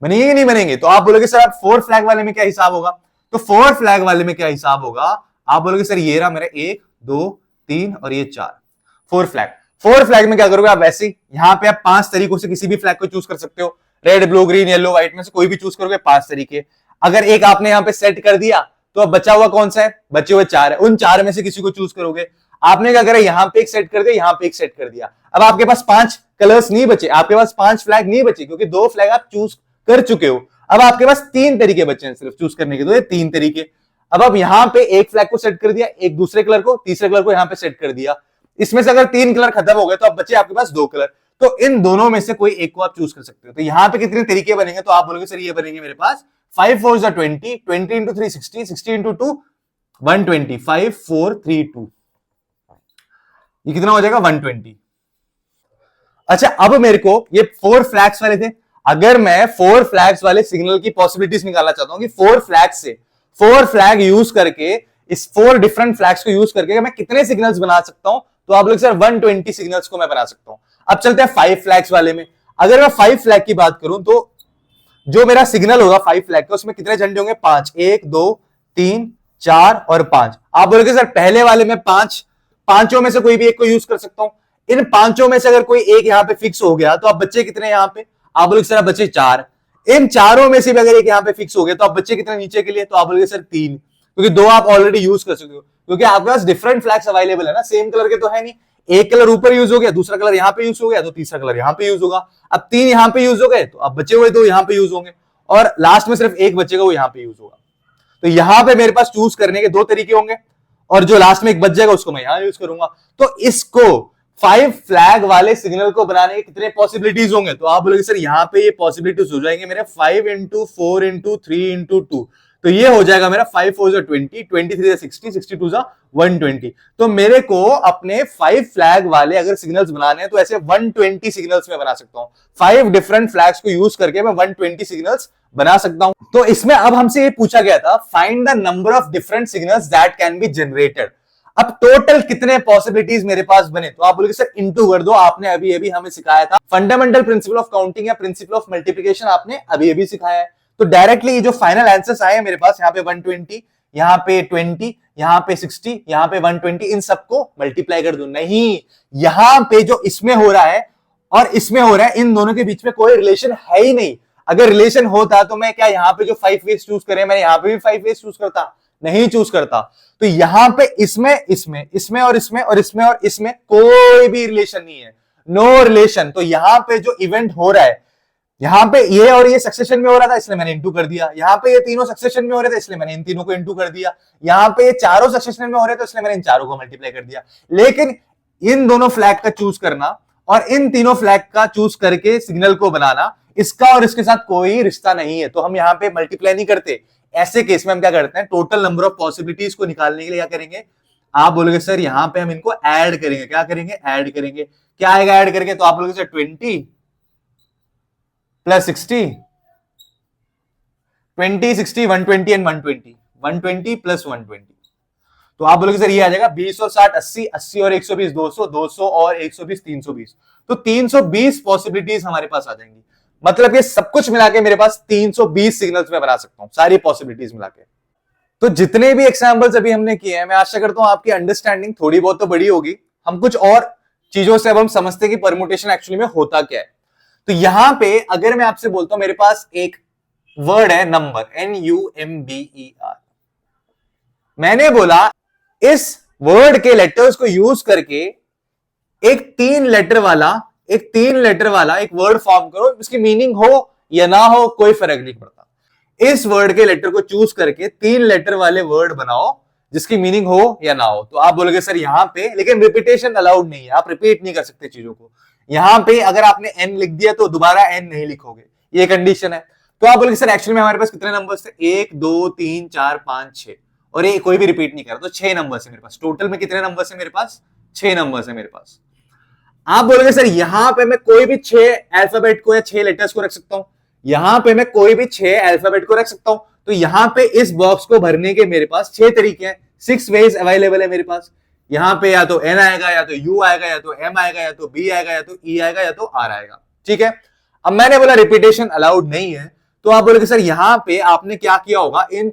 बनेंगे कि नहीं बनेंगे? तो आप बोलोगे सर आप 4 फ्लैग वाले में क्या हिसाब होगा? तो 4 फ्लैग वाले में क्या हिसाब होगा? आप बोलोगे सर ये रहा मेरा 1 2 3 और ये 4, 4 फ्लैग। 4 फ्लैग में क्या करोगे आप? वैसे ही यहां पे आप 5 तरीकों से किसी भी फ्लैग को चूज कर सकते हो, red blue green yellow white में से कोई भी चूज करोगे, 5 तरीके। अगर एक आपने यहां पे सेट कर दिया तो अब बचा हुआ कौन सा है? बचे हुए 4 है, उन 4 में से किसी को चूज करोगे। आपने क्या करा? यहां पे एक सेट कर दिया, यहां पे एक सेट कर दिया, अब आपके पास 5 कलर्स नहीं बचे, आपके पास 5 फ्लैग नहीं बचे, क्योंकि 2 फ्लैग आप चूज कर चुके हो। अब आपके पास 3 तरीके बचे हैं सिर्फ चूज करने के, तो ये 3 तरीके। अब आप यहां पे एक फ्लैग को सेट कर दिया, एक दूसरे कलर को, तीसरे कलर को यहां पे सेट कर दिया, इसमें से अगर 3 कलर खत्म हो गए तो अब बचे आपके पास 2 कलर, तो इन दोनों में से कोई एक को आप चूज कर सकते हो। तो यहां पे कितने तरीके बनेंगे? तो आप बोलोगे सर ये बनेंगे मेरे पास 5 4 20, 20 इंटू 3 60, 60 इंटू 2 120, 5 4 3 2, ये कितना हो जाएगा? 120। अच्छा अब मेरे को ये 4 फ्लैग्स वाले थे, अगर मैं 4 फ्लैग्स वाले सिग्नल की पॉसिबिलिटीज निकालना चाहता हूं कि 4 फ्लैग्स से 4 फ्लैग यूज करके, इस 4 डिफरेंट फ्लैग्स को यूज करके मैं कितने सिग्नल्स बना सकता हूं? तो आप लोग सर 120 सिग्नल्स को मैं बना सकता हूं। अब चलते हैं 5 फ्लैग्स वाले में। अगर मैं 5 फ्लैग की बात करूं तो जो मेरा सिग्नल होगा 5 फ्लैग का, उसमें कितने झंडे होंगे? 5, 1 2 3 4 और 5। आप बोलोगे सर पहले वाले में 5, पांचों में से कोई भी एक को यूज कर सकता हूं, इन पांचों में से अगर कोई एक यहां पे फिक्स हो गया तो अब बच्चे कितने यहां पे? आप बोलोगे सर बच्चे 4, इन चारों में से भी अगर एक यहां पे फिक्स हो गया तो अब बच्चे कितने नीचे के लिए? तो आप बोलोगे सर 3, क्योंकि 2 आप ऑलरेडी यूज कर सकते हो, क्योंकि आपके पास डिफरेंट फ्लैग्स अवेलेबल है ना, सेम कलर के तो है नहीं, एक कलर ऊपर यूज हो गया, दूसरा कलर यहां पे यूज हो गया, तो तीसरा कलर यहां पे यूज होगा। अब 3 यहां पे यूज हो गए तो अब बचे हुए 2 यहां पे यूज होंगे, और लास्ट में सिर्फ एक बचेगा, वो यहां पे यूज होगा। तो यहां पे मेरे पास चूज करने के 2 तरीके होंगे, और जो लास्ट में एक बच जाएगा उसको मैं यहां यूज करूंगा। तो इसको 5 फ्लैग वाले सिग्नल को बनाने के कितने पॉसिबिलिटीज होंगे? तो आप बोलोगे सर यहां पे ये पॉसिबिलिटीज हो जाएंगे मेरे 5 इंटू 4 इंटू 3 इंटू 2, तो ये हो जाएगा मेरा 5 4 20, 23 60, 62 120। तो मेरे को अपने 5 फ्लैग वाले अगर सिग्नल्स बनाने हैं तो ऐसे 120 सिग्नल्स में बना सकता हूं, 5 डिफरेंट फ्लैग्स को यूज करके मैं 120 सिग्नल्स बना सकता हूं। तो इसमें अब हमसे ये पूछा गया था find the number of different signals that can be generated. अब टोटल कितने पॉसिबिलिटीज मेरे पास बने? तो आप बोलोगे सर इंटू कर दो, आपने अभी अभी हमें सिखाया था फंडामेंटल प्रिंसिपल ऑफ काउंटिंग या प्रिंसिपल ऑफ मल्टीप्लिकेशन, आपने अभी अभी सिखाया है। तो डायरेक्टली ये जो फाइनल आंसर्स आए मेरे पास, यहाँ पे 120, यहाँ पे 20, यहाँ पे 60, यहाँ पे 120, इन सबको मल्टीप्लाई कर दो। नहीं, यहां पे जो इसमें हो रहा है और इसमें हो रहा है, इन दोनों के बीच में कोई रिलेशन है ही नहीं। अगर रिलेशन होता तो मैं क्या यहाँ पे जो 5 वेज चूज करे, मैं यहाँ पे भी 5 वेज चूज करता? नहीं चूज करता। तो यहां पे इसमें इसमें इसमें और इसमें और इसमें और इसमें कोई भी रिलेशन नहीं है, नो रिलेशन। तो यहां पे जो इवेंट हो रहा है, यहां पे ये और ये सक्सेशन में हो रहा था इसलिए मैंने इंटू कर दिया, यहां पे ये तीनों सक्सेशन में हो रहे थे इसलिए मैंने इन तीनों को इंटू कर दिया, यहां पे ये चारों सक्सेशन में हो रहे थे इसलिए मैंने इन चारों को मल्टीप्लाई कर दिया। लेकिन इन दोनों फ्लैग का चूज करना और इन तीनों फ्लैग का चूज करके सिग्नल को बनाना, इसका और इसके साथ कोई रिश्ता नहीं है, तो हम यहां पे मल्टीप्लाई नहीं करते। ऐसे केस में हम क्या करते हैं, टोटल नंबर ऑफ पॉसिबिलिटीज को निकालने के लिए क्या करेंगे? आप बोलोगे सर यहां पे हम इनको ऐड करेंगे। क्या करेंगे? ऐड करेंगे। क्या आएगा ऐड करके? तो आप बोलोगे सर 20 प्लस 60 20, 60, 120 एंड 120, 120 प्लस 120। तो आप बोलोगे सर ये आ जाएगा 20 और 60 80, 80 और 120 200, 200 और 120 320। तो 320 पॉसिबिलिटीज हमारे पास आ जाएंगी। मतलब ये सब कुछ मिला के मेरे पास 320 सिग्नल्स में बना सकता हूं, सारी पॉसिबिलिटीज मिला के। तो जितने भी एग्जांपल्स अभी हमने किए हैं, मैं आशा करता हूं आपकी अंडरस्टैंडिंग थोड़ी बहुत तो बड़ी होगी। हम कुछ और चीजों से अब हम समझते हैं कि परमुटेशन एक्चुअली में होता क्या है। तो यहां पे अगर मैं आपसे बोलता हूं मेरे पास एक वर्ड है नंबर, NUMBER। मैंने बोला इस वर्ड के लेटर्स को यूज करके एक तीन लेटर वाला एक वर्ड फॉर्म करो, इसकी मीनिंग हो या ना हो कोई फर्क नहीं पड़ता। इस वर्ड के लेटर को चूज करके तीन लेटर वाले वर्ड बनाओ जिसकी मीनिंग हो या ना हो। तो आप बोलोगे सर यहां पे लेकिन रिपीटेशन अलाउड नहीं है, आप रिपीट नहीं कर सकते चीजों को। यहां पे अगर आपने n लिख दिया तो दोबारा n नहीं लिखोगे, ये कंडीशन है। तो आप बोलोगे सर एक्चुअली में हमारे पास कितने नंबर्स थे, 1 2 3 4 5 6, और ये कोई भी रिपीट नहीं कर रहा, तो 6 नंबर्स है मेरे पास। टोटल में कितने नंबर्स है मेरे पास, 6 नंबर्स है मेरे पास। आप बोलोगे सर यहां पे मैं कोई भी 6 अल्फाबेट को या 6 लेटर्स को रख सकता हूं, यहां पे मैं कोई भी 6 अल्फाबेट को रख सकता हूं। तो यहां पे इस बॉक्स को भरने के मेरे पास 6 तरीके हैं, 6 वेज अवेलेबल है मेरे पास। यहां पे या तो N आएगा, या तो U आएगा, या तो M आएगा, या तो B आएगा, या तो E आएगा, या तो R आएगा। ठीक है, अब मैंने बोला रिपीटेशन अलाउड नहीं है, तो आप बोलोगे सर यहां पे आपने क्या किया होगा, इन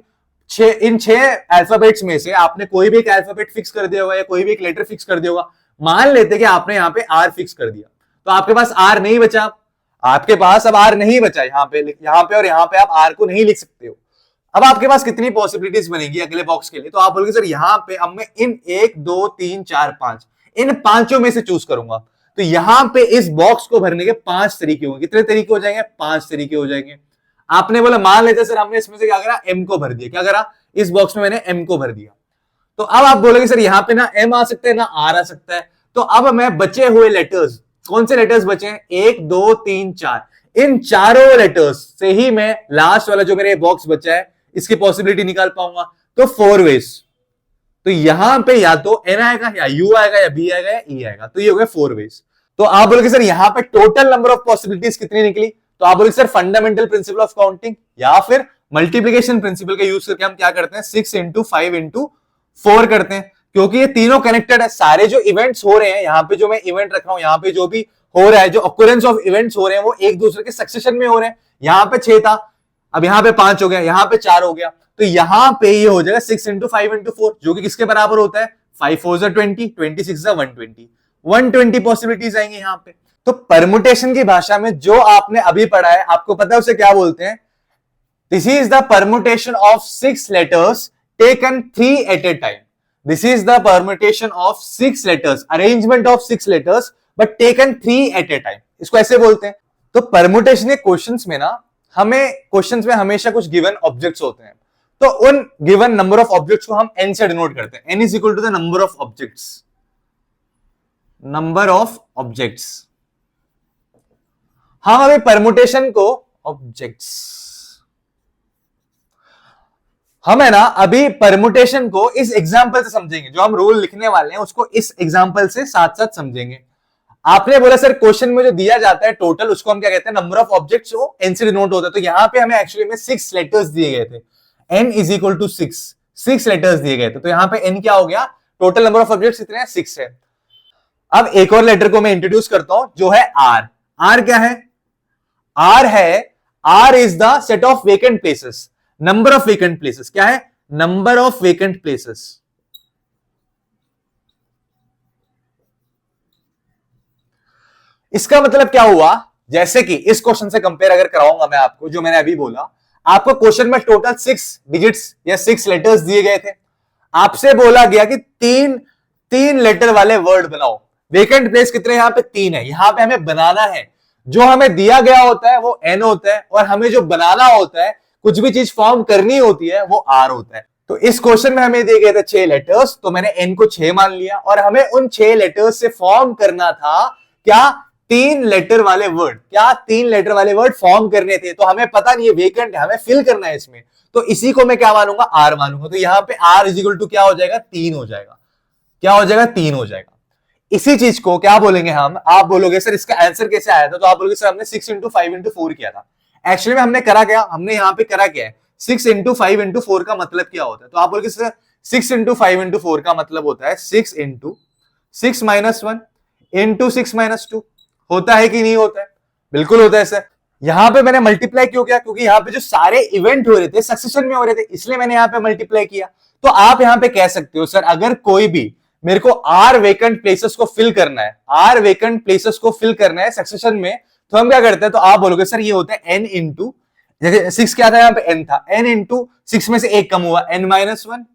छह अल्फाबेट्स में से आपने कोई भी एक अल्फाबेट फिक्स कर दिया होगा या कोई भी एक लेटर फिक्स कर दिया होगा। मान लेते कि आपने यहां पे R फिक्स कर दिया, तो आपके पास R नहीं बचा, आपके पास अब R नहीं बचा यहां पे और यहां पे आप R को नहीं लिख सकते हो। अब आपके पास कितनी पॉसिबिलिटीज बनेगी अगले बॉक्स के लिए, तो आप बोलोगे सर यहां पे अब मैं इन 1 2 3 4 5 इन पांचों में से चूज करूंगा। तो यहां पे इस बॉक्स को भरने के 5 तरीके होंगे। कितने तरीके हो जाएंगे, 5 तरीके हो जाएंगे। आपने बोला मान लेते सर हमने इसमें से क्या करा, M को भर दिया। क्या करा, इस बॉक्स में मैंने M को भर दिया। तो अब आप बोलोगे सर यहां पे ना M आ सकता है ना R आ सकता है। तो अब मैं बचे हुए लेटर्स, कौन से लेटर्स बचे हैं, 1 2 3 4, इन चारों लेटर्स से ही मैं लास्ट वाला जो मेरे बॉक्स बचा है इसकी पॉसिबिलिटी निकाल पाऊंगा। तो 4 वेज, तो यहां पे या तो N आएगा, या U आएगा, या B आएगा, या E आएगा। तो ये हो गया 4 वेज। तो आप बोलोगे सर यहां पे टोटल नंबर ऑफ पॉसिबिलिटीज कितनी निकली, तो आप बोलोगे sir fundamental principle of counting या फिर मल्टीप्लिकेशन प्रिंसिपल का यूज करके हम क्या करते हैं, 6 इंटू 5 इंटू 4 करते हैं, क्योंकि ये तीनों कनेक्टेड है। सारे जो इवेंट्स हो रहे हैं, यहां पे जो मैं इवेंट रख रहा हूं, यहां पे जो भी हो रहा है, जो ऑकरेंस ऑफ इवेंट्स हो रहे हैं वो एक दूसरे के सक्सेशन में हो रहे हैं। यहां पे 6 था, अब यहां पे 5 हो गया, यहां पे 4 हो गया, तो यहां पे ये हो जाएगा 6 इंटू 5 इंटू 4, जो कि किसके बराबर होता है, 5 4 20, 26 120, 120 पॉसिबिलिटीज आएंगे यहां पे। तो परमुटेशन की भाषा में जो आपने अभी पढ़ा है, आपको पता है उसे क्या बोलते हैं, this is the permutation of 6 letters taken 3 at a time. This is the permutation of 6 letters, arrangement of 6 letters but taken 3 at a time, इसको ऐसे बोलते हैं। तो परमुटेशन के क्वेश्चंस में ना, हमें क्वेश्चंस में हमेशा कुछ गिवन ऑब्जेक्ट्स होते हैं, तो उन गिवन नंबर ऑफ ऑब्जेक्ट्स को हम n से डिनोट करते हैं। n is equal to the number of objects, number of objects. हम अभी परमुटेशन को ऑब्जेक्ट्स, हम है ना अभी परमुटेशन को इस एग्जांपल से समझेंगे, जो हम रूल लिखने वाले हैं उसको इस एग्जांपल से साथ साथ समझेंगे। आपने बोला सर क्वेश्चन में जो दिया जाता है टोटल, उसको हम क्या कहते हैं, नंबर ऑफ ऑब्जेक्ट्स को n से डिनोट होता है। तो यहां पे हमें एक्चुअली में 6 लेटर्स दिए गए थे, n is equal to 6 letters दिए गए थे। तो यहां पे n क्या हो गया, टोटल नंबर ऑफ ऑब्जेक्ट्स कितने हैं, 6 है। अब एक और लेटर को मैं इंट्रोड्यूस करता हूं जो है R। R क्या है, R है, R is the set of vacant places, number of vacant places. क्या है, नंबर ऑफ वेकेंट प्लेसेस। इसका मतलब क्या हुआ, जैसे कि इस क्वेश्चन से कंपेयर अगर कराऊंगा मैं आपको, जो मैंने अभी बोला, आपको क्वेश्चन में टोटल 6 डिजिट्स या 6 लेटर्स दिए गए थे। आपसे बोला गया कि तीन लेटर वाले वर्ड बनाओ। वेकेंट प्लेस कितने, यहां पे 3 है, यहां पे हमें बनाना है। जो हमें दिया गया होता है वो n होता है, और हमें जो बनाना होता है, कुछ भी चीज फॉर्म करनी होती है, वो R होता है। तो इस क्वेश्चन में हमें दिए गए थे 6 लेटर्स, तो मैंने n को 6 मान लिया, और हमें उन 6 लेटर्स से फॉर्म करना था क्या, 3 लेटर वाले वर्ड। क्या 3 लेटर वाले वर्ड फॉर्म करने थे। तो हमें पता नहीं है, वेकेंट है, हमें फिल करना है इसमें, तो इसी को मैं क्या मानूंगा, R मानूंगा। तो यहां पे R इज इक्वल टू क्या हो जाएगा, 3 हो जाएगा। क्या हो जाएगा, 3 हो जाएगा। इसी चीज को क्या बोलेंगे हम, आप बोलोगे सर इसका आंसर कैसे आया था, तो आप बोलोगे सर हमने 6 इंटू 5 इंटू 4 किया था। एक्चुअली में हमने करा क्या, हमने यहां पे करा क्या है, 6 इंटू 5 इंटू 4 का मतलब क्या होता है? तो आप बोलोगे सर 6 इंटू 5 इंटू 4 का मतलब होता है 6 इंटू 6 माइनस 1 इंटू 6 माइनस 2। होता है कि नहीं होता है? बिल्कुल होता है सर। यहां पे मैंने मल्टीप्लाई क्यों किया? क्योंकि यहां पे जो सारे इवेंट हो रहे थे सक्सेशन में हो रहे थे, इसलिए मैंने यहां पे मल्टीप्लाई किया। तो आप यहां पे कह सकते हो सर अगर कोई भी मेरे को आर वेकेंट प्लेसेस को फिल करना है, आर वेकेंट प्लेसेस को फिल करना है सक्सेशन में, तो हम क्या करते हैं? तो आप बोलोगे सर ये होता है एन इंटू, जैसे 6 क्या था यहां पे एन था, एन इंटू 6 में से एक कम हुआ N minus 1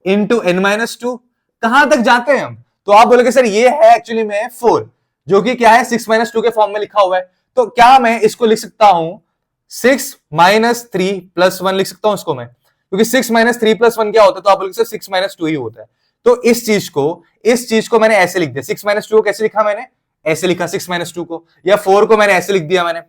into N minus 2। कहां तक जाते हैं हम? तो आप बोलोगे सर ये है एक्चुअली में 4, जो कि क्या है 6 माइनस 2 के फॉर्म में लिखा हुआ है। तो क्या मैं इसको लिख सकता हूं 6 माइनस 3 प्लस 1 लिख सकता हूं इसको मैं, क्योंकि 6 माइनस 3 प्लस 1 क्या होता है? तो आप बोलोगे सर 6 माइनस 2 ही होता है। तो इस चीज को मैंने ऐसे लिख दिया। 6 माइनस 2 को कैसे लिखा मैंने? ऐसे लिखा 6 माइनस 2 को, या 4 को मैंने ऐसे लिख दिया मैंने।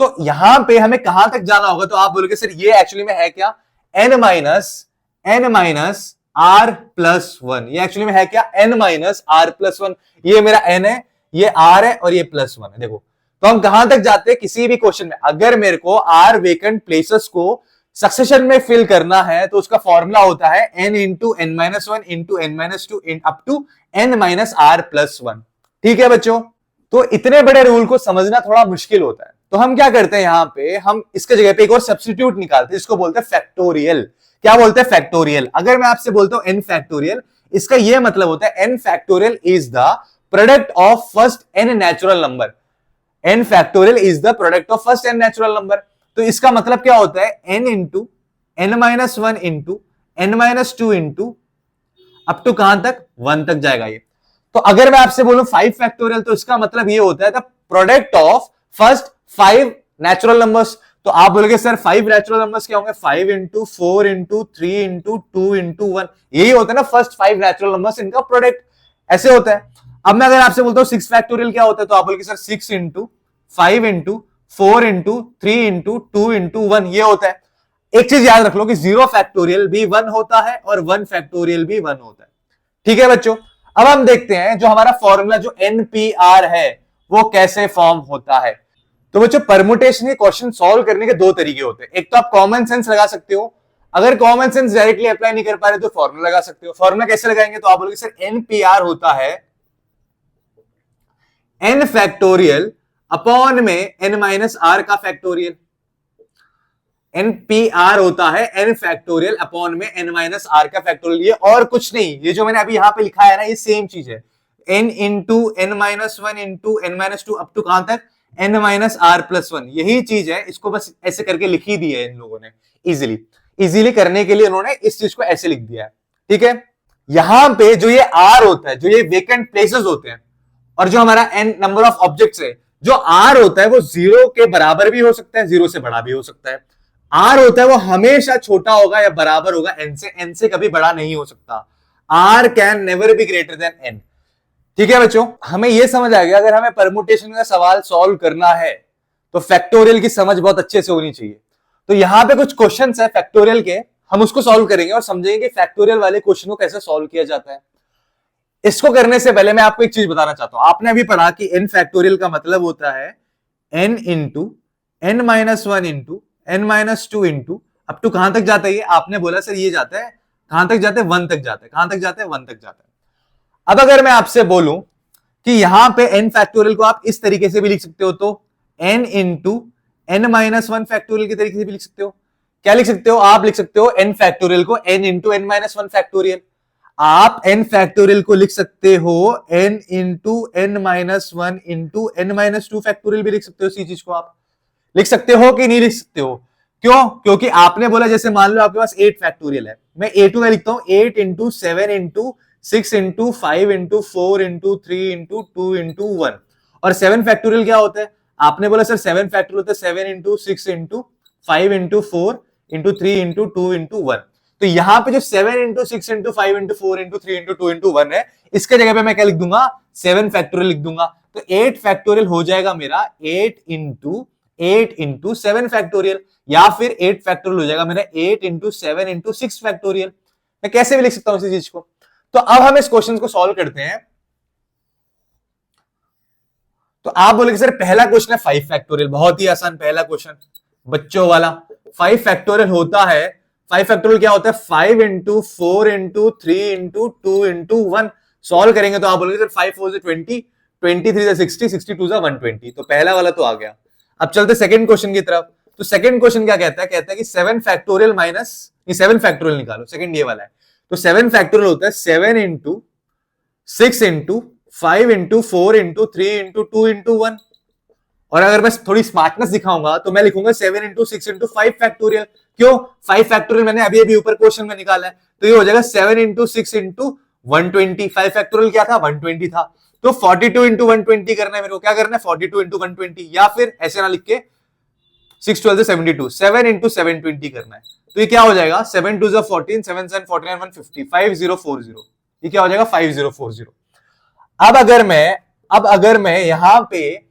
तो यहां पे हमें कहां तक जाना होगा? तो आप बोलोगे सर ये एक्चुअली में है क्या? N minus R plus 1। ये एक्चुअली में है क्या? N minus R plus 1। ये मेरा एन है, ये आर है और ये प्लस 1 है। देखो तो हम कहां तक जाते हैं किसी भी क्वेश्चन में? अगर मेरे को आर वेकेंट प्लेसेस को सक्सेशन में फिल करना है तो उसका फॉर्मूला होता है N into N minus 1 into N minus 2 up to N minus R plus 1। ठीक है बच्चों? तो इतने बड़े रूल को समझना थोड़ा मुश्किल होता है, तो हम क्या करते हैं यहां पे, हम इसके जगह पे एक और सब्स्टिट्यूट निकालते हैं, इसको बोलते हैं फैक्टोरियल। क्या बोलते हैं? फैक्टोरियल। अगर मैं आपसे बोलता हूं एन फैक्टोरियल, इसका यह मतलब होता है N factorial is the product of first N natural number. N factorial is the product of first N natural number. तो इसका मतलब क्या होता है? N into N minus 1 into N minus 2 into up to कहां तक? 1 तक जाएगा ये। तो अगर मैं आपसे बोलूं 5 फैक्टोरियल, तो इसका मतलब ये होता है the product of first 5 natural numbers. तो आप बोलोगे सर 5 नेचुरल नंबर्स क्या होंगे? 5 इंटू 4 इंटू 3 इंटू 2 इंटू 1। यही होता है ना फर्स्ट 5 नेचुरल नंबर्स, इनका प्रोडक्ट ऐसे होता है। अब मैं अगर आपसे बोलता हूं 6 फैक्टोरियल क्या होता है? तो आप बोलोगे sir 6 into 5 into 4 into 3 into 2 into 1 ये होता है। एक चीज याद रख लो कि 0 फैक्टोरियल भी 1 होता है और 1 फैक्टोरियल भी 1 होता है। ठीक है बच्चों? अब हम देखते हैं जो हमारा फॉर्मूला जो एनपीआर है वो कैसे फॉर्म होता है। तो बच्चों परमुटेशन के क्वेश्चन सॉल्व करने के दो तरीके होते हैं। एक तो आप कॉमन सेंस लगा सकते हो, अगर कॉमन सेंस डायरेक्टली अप्लाई नहीं कर पा रहे तो फॉर्मूला लगा सकते हो। फॉर्मूला कैसे लगाएंगे? तो आप बोलोगे सर एनपीआर होता है एन फैक्टोरियल अपॉन में एन माइनस आर का फैक्टोरियल। एनपीआर होता है एन फैक्टोरियल अपॉन में एन माइनस आर का फैक्टोरियल। ये और कुछ नहीं, ये जो मैंने अभी यहां पे लिखा है ना ये सेम चीज है। N into N minus 1 into N minus 2 up to कहां तक? N minus R plus 1। यही चीज है, इसको बस ऐसे करके लिख ही दी है इन लोगों ने इजीली करने के लिए उन्होंने इस चीज को ऐसे लिख दिया है। ठीक है? यहां पे जो ये आर होता है, जो ये वेकेंट प्लेसेस होते हैं, और जो हमारा एन नंबर ऑफ ऑब्जेक्ट्स है, जो आर होता है वो 0 के बराबर भी हो सकता है, 0 से बड़ा भी हो सकता है। आर होता है वो हमेशा छोटा होगा या बराबर होगा एन से कभी बड़ा नहीं हो सकता। R can never be greater than N. ठीक है बच्चों? हमें यह समझ आ गया अगर हमें परमुटेशन का सवाल सॉल्व करना है तो फैक्टोरियल की समझ बहुत अच्छे से होनी चाहिए। तो यहां पे कुछ क्वेश्चंस है फैक्टोरियल के, हम उसको सॉल्व करेंगे और समझेंगे फैक्टोरियल वाले क्वेश्चन को कैसे सॉल्व किया जाता है। इसको करने से पहले मैं आपको एक चीज बताना चाहता हूं। आपने अभी पढ़ा कि एन फैक्टोरियल का मतलब होता है N into N minus 1 into N minus 2 into up to कहां तक जाता है? ये आपने बोला सर ये जाता है कहां तक जाता है? 1 तक जाता है। कहां तक जाता है? 1 तक जाता है। अब अगर मैं आपसे बोलूं कि यहां पे एन फैक्टोरियल को आप इस तरीके से भी लिख सकते हो, तो N into N minus 1 factorial के तरीके से भी लिख सकते हो। क्या लिख सकते हो? आप लिख सकते हो एन फैक्टोरियल को N into N minus 1 factorial. आप एन फैक्टोरियल को लिख सकते हो N into N minus 1 into N minus 2 factorial भी लिख सकते हो। इसी चीज को आप लिख सकते हो कि नहीं लिख सकते हो? क्यों? क्योंकि आपने बोला जैसे मान लो आपके पास 8 फैक्टोरियल है, मैं A2 में लिखता हूं 8 into 7 into 6 into 5 into 4 into 3 into 2 into 1। और 7 फैक्टोरियल क्या होता है? आपने बोला सर 7 फैक्टोरियल होता है 7 into 6 into 5 into 4 into 3 into 2 into 1। तो यहां पे जो 7 into 6 into 5 into 4 into 3 into 2 into 1 है, इसके जगह पे मैं क्या लिख दूंगा? 7 फैक्टोरियल लिख दूंगा। तो 8 फैक्टोरियल हो जाएगा मेरा 8 इंटू 7 फैक्टोरियल, या फिर 8 फैक्टोरियल हो जाएगा मेरा 8 इंटू 7 इंटू 6 फैक्टोरियल। मैं कैसे भी लिख सकता हूं इसी चीज को। तो अब हम इस क्वेश्चन को सॉल्व करते हैं। तो आप बोले सर पहला क्वेश्चन है 5 फैक्टोरियल, बहुत ही आसान पहला क्वेश्चन बच्चों वाला 5 फैक्टोरियल होता है, 5 फैक्टोरियल क्या होता है, 5 into 4 into 3 into 2 into 1। Solve करेंगे तो आप बोलोगे सर 5 4 20, 23 60, 62 120। तो पहला वाला तो आ गया। अब चलते सेकंड क्वेश्चन की तरफ। तो सेकंड क्वेश्चन क्या कहता है, कहता है कि 7 फैक्टोरियल माइनस, ये 7 फैक्टोरियल निकालो, सेकंड ये वाला है। तो 7 फैक्टोरियल होता है 7 into 6 into 5 into 4 into 3 into 2 into 1। और अगर मैं थोड़ी स्मार्टनेस दिखाऊंगा तो मैं लिखूंगा 7 इंटू 6 इंटू 5 फैक्टोरियल। क्यों, 5 फैक्टोरियल मैंने अभी अभी ऊपर क्वेश्चन में निकाला है, तो ये हो जाएगा 7 इंटू 6 इंटू 120। 5 फैक्टोरियल क्या था, 120 था। तो 42 इंटू 120 करना है मेरे को। क्या करना है, 42 इंटू 120, या फिर ऐसे ना लिख के 6 12 72, 7 इंटू 720 करना है। तो ये क्या हो जाएगा, 7 2 14, 7 7 49 150, 5040। ये क्या हो जाएगा, 5040। अब अगर मैं यहां पे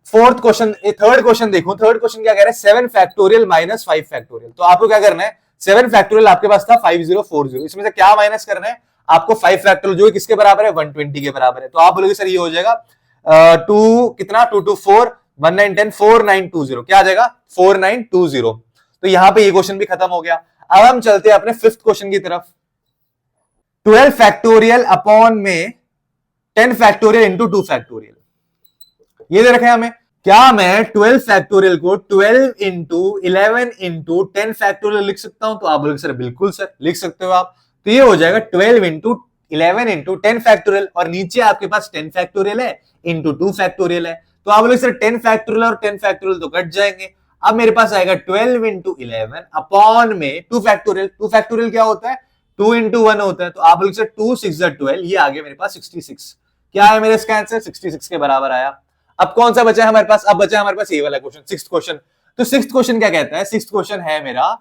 फोर्थ क्वेश्चन, थर्ड क्वेश्चन देखूं, थर्ड क्वेश्चन क्या कह रहा है, 7 फैक्टोरियल माइनस 5 फैक्टोरियल। तो आपको क्या करना है, 7 फैक्टोरियल आपके पास था 5040, इसमें से क्या माइनस करना है आपको, 5 फैक्टोरियल जो किसके बराबर है, 120 के बराबर है। तो आप बोलोगे सर ये हो जाएगा 2 कितना, 2 2 4 1 9 10 4920। क्या आ जाएगा, 4920। तो यहां पे ये क्वेश्चन भी खत्म हो गया। अब हम चलते हैं अपने फिफ्थ क्वेश्चन की तरफ। 12 फैक्टोरियल अपॉन में 10 फैक्टोरियल इंटू 2 फैक्टोरियल। ये दे रखे हमें, क्या मैं 12 फैक्टोरियल को 12 इंटू 11 इंटू 10 फैक्टोरियल लिख सकता हूं? तो आप बोलोगे सर बिल्कुल सर लिख सकते हो आप। तो ये हो जाएगा 12 इंटू 11 इंटू 10 फैक्टोरियल, और नीचे आपके पास 10 फैक्टोरियल है इंटू 2 फैक्टोरियल है। तो आप बोलोगे सर 10 फैक्टोरियल और 10 फैक्टोरियल तो कट जाएंगे। अब मेरे पास आएगा 12 इंटू 11 अपॉन में 2 फैक्टोरियल। 2 फैक्टोरियल क्या होता है, 2 इंटू 1 होता है। तो आप बोलोगे सर 2 6 12, ये आ गया मेरे पास 66। क्या है मेरे इसका आंसर, 66 के बराबर आया। अब कौन सा बचा है हमारे पास, अब बचा है हमारे पास ये वाला क्वेश्चन, सिक्स्थ क्वेश्चन। तो सिक्स्थ क्वेश्चन क्या कहता है, सिक्स्थ क्वेश्चन है मेरा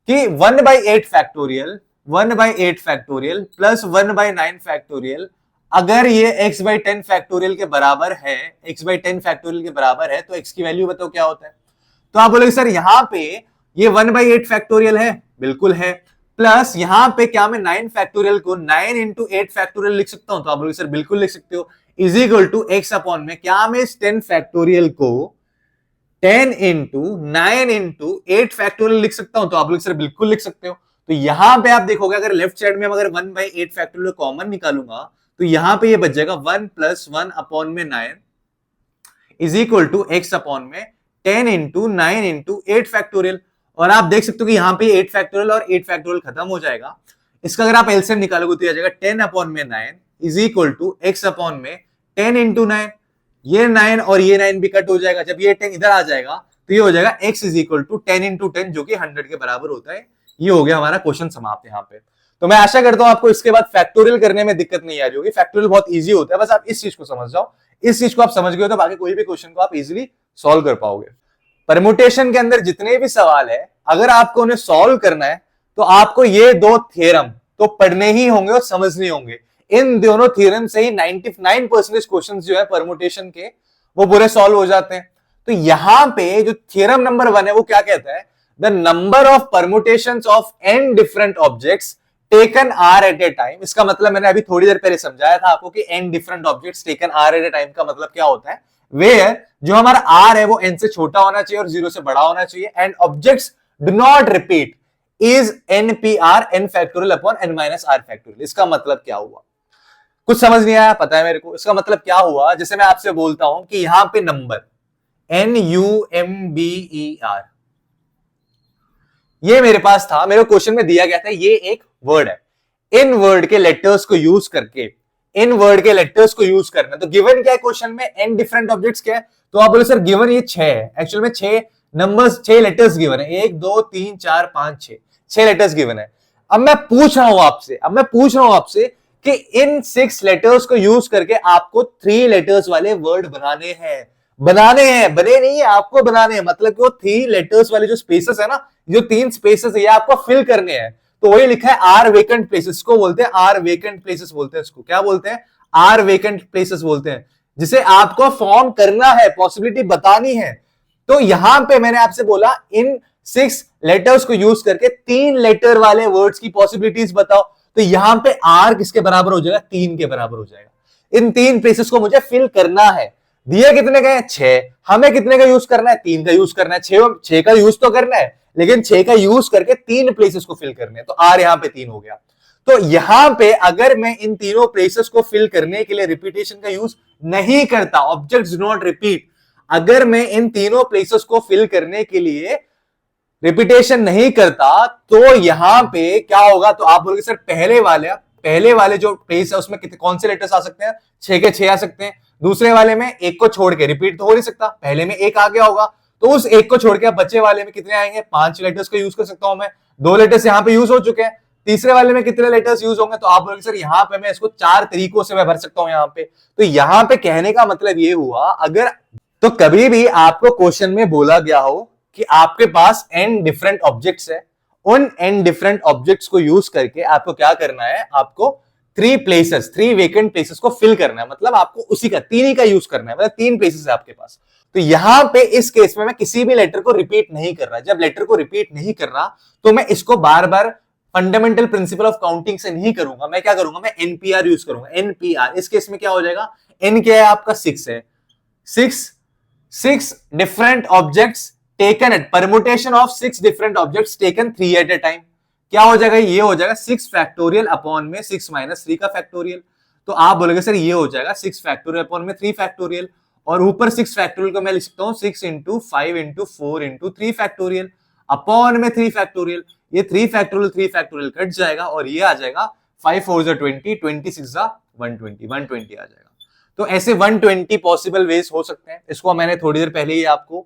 कि 1/8 फैक्टोरियल, 1/8 फैक्टोरियल प्लस 1/9 फैक्टोरियल, अगर ये x/10 फैक्टोरियल के बराबर है, x/10 फैक्टोरियल के बराबर है, तो x की वैल्यू बताओ क्या होता है। तो आप बोलोगे सर यहां पे ये 1/8 फैक्टोरियल है, बिल्कुल है, प्लस यहां पे क्या मैं 9 फैक्टोरियल को 9 इंटू 8 फैक्टोरियल लिख सकता हूं? तो आप बोलोगे सर बिल्कुल लिख सकते हो। Is equal to X upon में क्या मैं इस 10 फैक्टोरियल को 10 इंटू 9 इंटू 8 फैक्टोरियल लिख सकता हूं? तो आप लोग सर बिल्कुल लिख सकते हो। तो यहां पे आप देखोगे अगर लेफ्ट साइड में अगर 1/8 फैक्टोरियल कॉमन निकालूंगा तो यहां पे ये बच जाएगा 1 प्लस 1 अपॉन में 9 is equal to X upon में 10 इंटू 9 इंटू 8 फैक्टोरियल। और आप देख सकते हो कि यहां पे 8 फैक्टोरियल और 8 फैक्टोरियल खत्म हो जाएगा। इसका अगर आप एलसीएम निकालोगे तो आ जाएगा 10 अपॉन में 9 is equal to X upon में 10 इंटू 9। ये 9 और ये 9 भी कट हो जाएगा। जब ये 10 इधर आ जाएगा तो ये हो जाएगा x is equal to 10 into 10 जो कि 100 के बराबर होता है। ये हो गया हमारा क्वेश्चन समाप्त यहाँ पे। तो मैं आशा करता हूं आपको इसके बाद फैक्टोरियल करने में दिक्कत नहीं आ रही होगी। फैक्टोरियल बहुत इजी होता है, बस आप इस चीज को समझ जाओ। इस चीज को आप समझ गए तो बाकी कोई भी क्वेश्चन को आप इजीली सॉल्व कर पाओगे। परमुटेशन के अंदर जितने भी सवाल है अगर आपको उन्हें सॉल्व करना है तो आपको ये दो थ्योरम तो पढ़ने ही होंगे और समझने होंगे। इन दोनों थ्योरम से ही 99% क्वेश्चन जो है परमुटेशन के वो पूरे सॉल्व हो जाते हैं। तो यहां पे जो थ्योरम नंबर 1 है वो क्या कहता है, the number of permutations of n different objects taken r at a time. इसका मतलब मैंने अभी थोड़ी देर पहले समझाया था आपको कि n different objects taken r at a time का मतलब क्या होता है, वेयर जो हमारा r है वो n से छोटा होना चाहिए और 0 से बड़ा होना चाहिए, and objects do not repeat is npr n factorial upon n minus r factorial. इसका मतलब क्या हुआ, कुछ समझ नहीं आया, पता है मेरे को। इसका मतलब क्या हुआ, जैसे मैं आपसे बोलता हूं कि यहां पे नंबर NUMBER ये मेरे पास था, मेरे क्वेश्चन में दिया गया था, ये एक वर्ड है। इन वर्ड के लेटर्स को यूज करके, इन वर्ड के लेटर्स को यूज करना। तो गिवन क्या है क्वेश्चन में, n डिफरेंट ऑब्जेक्ट्स क्या है। तो आप बोले सर गिवन ये 6 है, एक्चुअल में 6 नंबर्स 6 लेटर्स गिवन है, 1 2 3 4 5 6 लेटर्स गिवन है। अब मैं पूछ रहा हूं आपसे कि इन 6 लेटर्स को यूज करके आपको 3 लेटर्स वाले वर्ड बनाने हैं, बने नहीं है, आपको बनाने हैं। मतलब कि वो 3 लेटर्स वाले जो स्पेसेस है ना, जो 3 स्पेसेस है, ये आपको फिल करने हैं। तो वही लिखा है आर वेकेंट प्लेसेस को बोलते हैं, आर वेकेंट प्लेसेस बोलते हैं इसको। क्या बोलते हैं, आर वेकेंट प्लेसेस बोलते हैं, जिसे आपको फॉर्म करना है, पॉसिबिलिटी बतानी है। तो यहां पे मैंने आपसे बोला इन 6 लेटर्स को यूज करके 3 लेटर वाले वर्ड्स की पॉसिबिलिटीज बताओ। तो यहां पे आर किसके बराबर हो जाएगा, 3 के बराबर हो जाएगा। इन 3 प्लेसेस को मुझे फिल करना है। दिए कितने का है, 6, हमें कितने का यूज करना है, 3 का यूज करना है। 6 का यूज तो करना है, लेकिन 6 का यूज करके 3 प्लेसेस को फिल करने हैं, तो आर यहां पे 3 हो गया। तो यहां पे अगर मैं इन तीनों प्लेसेस को फिल करने के लिए रिपीटेशन का यूज नहीं करता, ऑब्जेक्ट्स डू नॉट रिपीट, अगर मैं इन तीनों प्लेसेस को फिल करने के लिए रिपीटेशन नहीं करता, तो यहां पे क्या होगा? तो आप बोलोगे सर पहले वाले जो प्लेस है उसमें कितने कौन से लेटर्स आ सकते हैं? 6 के 6 आ सकते हैं। दूसरे वाले में एक को छोड़ के रिपीट तो हो नहीं सकता, पहले में एक आ गया होगा, तो उस एक को छोड़ के बच्चे वाले में कितने आएंगे? 5 लेटर्स को यूज कर सकता हूं मैं। 2 लेटर्स यहां पे यूज हो चुके हैं, तीसरे वाले में कितने लेटर्स यूज होंगे? तो आप बोलोगे सर यहां पे मैं इसको 4 तरीकों से मैं भर सकता हूं यहां पे। तो यहां पे कहने का मतलब ये हुआ, अगर तो कभी भी आपको क्वेश्चन में बोला गया हो कि आपके पास n डिफरेंट ऑब्जेक्ट्स है, उन n डिफरेंट ऑब्जेक्ट्स को यूज करके आपको क्या करना है? आपको 3 वेकेंट प्लेसेस को फिल करना है, मतलब आपको उसी का 3 ही का यूज करना है, मतलब 3 प्लेसेस है आपके पास। तो यहां पे इस केस में मैं किसी भी लेटर को रिपीट नहीं कर रहा। जब लेटर को रिपीट नहीं कर रहा तो मैं इसको बार बार फंडामेंटल प्रिंसिपल ऑफ काउंटिंग से नहीं करूंगा, मैं क्या करूंगा? मैं एनपीआर यूज करूंगा। एनपीआर इस केस में क्या हो जाएगा? एन क्या है आपका? 6 है। 6 different objects taken at permutation of 6 different objects taken 3 at a time. क्या हो जाएगा? ये हो जाएगा 6 फैक्टोरियल अपॉन में 6 माइनस 3 का फैक्टोरियल। तो आप बोलोगे सर ये हो जाएगा 6 फैक्टोरियल अपॉन में 3 फैक्टोरियल, और ऊपर 6 फैक्टोरियल को मैं लिख सकता हूं 6 into 5 into 4 into 3 factorial upon में 3 फैक्टोरियल। ये 3 फैक्टोरियल कट जाएगा और ये आ जाएगा 5 4 20, 26 120 आ जाएगा। तो ऐसे 120 पॉसिबल वेज हो सकते हैं। इसको मैंने थोड़ी देर पहले ही आपको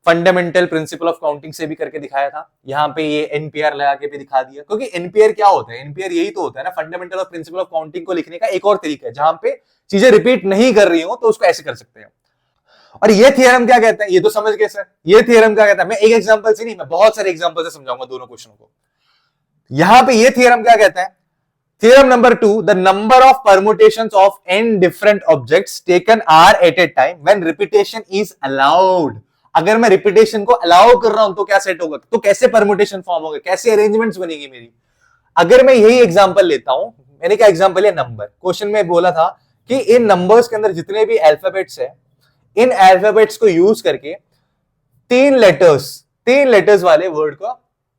फंडामेंटल प्रिंसिपल ऑफ काउंटिंग से भी करके दिखाया था, यहाँ पे ये एनपीआर लगा के भी दिखा दिया। क्योंकि एनपीआर क्या होता है? एनपीआर यही तो होता है ना, fundamental of principle of counting को लिखने का एक और तरीका है, जहां पे चीजें रिपीट नहीं कर रही हो तो उसको ऐसे कर सकते हैं। और ये थियरम क्या कहता है? ये तो समझ गए सर। ये थियरम क्या कहता है? मैं एक एग्जांपल से नहीं, मैं बहुत सारे एग्जांपल से समझाऊंगा दोनों क्वेश्चनों को। यहां पे ये थियरम क्या कहता है? Theorem number 2, the number of permutations of n different objects taken are at a time when repetition is allowed। अगर मैं रिपीटेशन को अलाउ कर रहा हूं तो क्या सेट होगा? तो कैसे परमुटेशन फॉर्म होगा? कैसे अरेंजमेंट्स बनेगी मेरी? अगर मैं यही एग्जांपल लेता हूं, मैंने क्या एग्जांपल है? नंबर। क्वेश्चन में बोला था कि इन नंबर्स के अंदर जितने भी अल्फाबेट्स है, इन अल्फाबेट्स को यूज करके 3 लेटर्स वाले वर्ड का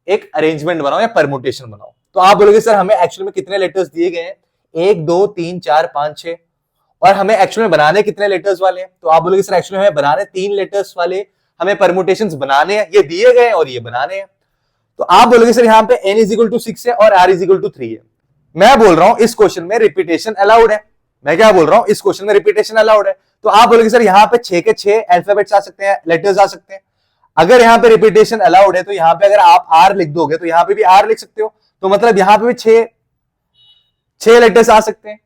एक अरेंजमेंट बनाओ या परमुटेशन बनाओ। तो आप बोलोगे सर हमें एक्चुअल में कितने लेटर्स दिए गए हैं? 1 2 3 4 5 6, और हमें एक्चुअल में बनाने कितने लेटर्स वाले हैं? तो आप बोलोगे सर एक्चुअली हमें बनाने 3 लेटर्स वाले हमें परमुटेशंस बनाने हैं, ये दिए गए हैं और ये बनाने हैं। तो आप बोलोगे सर यहाँ पे n इज इक्वल टू 6 है और r इज इक्वल टू 3 है। मैं बोल रहा हूं इस क्वेश्चन में रिपीटेशन अलाउड है। मैं क्या बोल रहा हूं? इस क्वेश्चन में रिपीटेशन अलाउड है। तो आप बोलोगे सर यहाँ पे 6 के 6 अल्फाबेट्स आ सकते हैं, लेटर्स आ सकते हैं। अगर यहाँ पे रिपीटेशन अलाउड है तो यहाँ पे अगर आप r लिख दोगे तो यहाँ पे भी r लिख सकते हो। तो मतलब यहां पे भी 6 लेटर्स आ सकते हैं,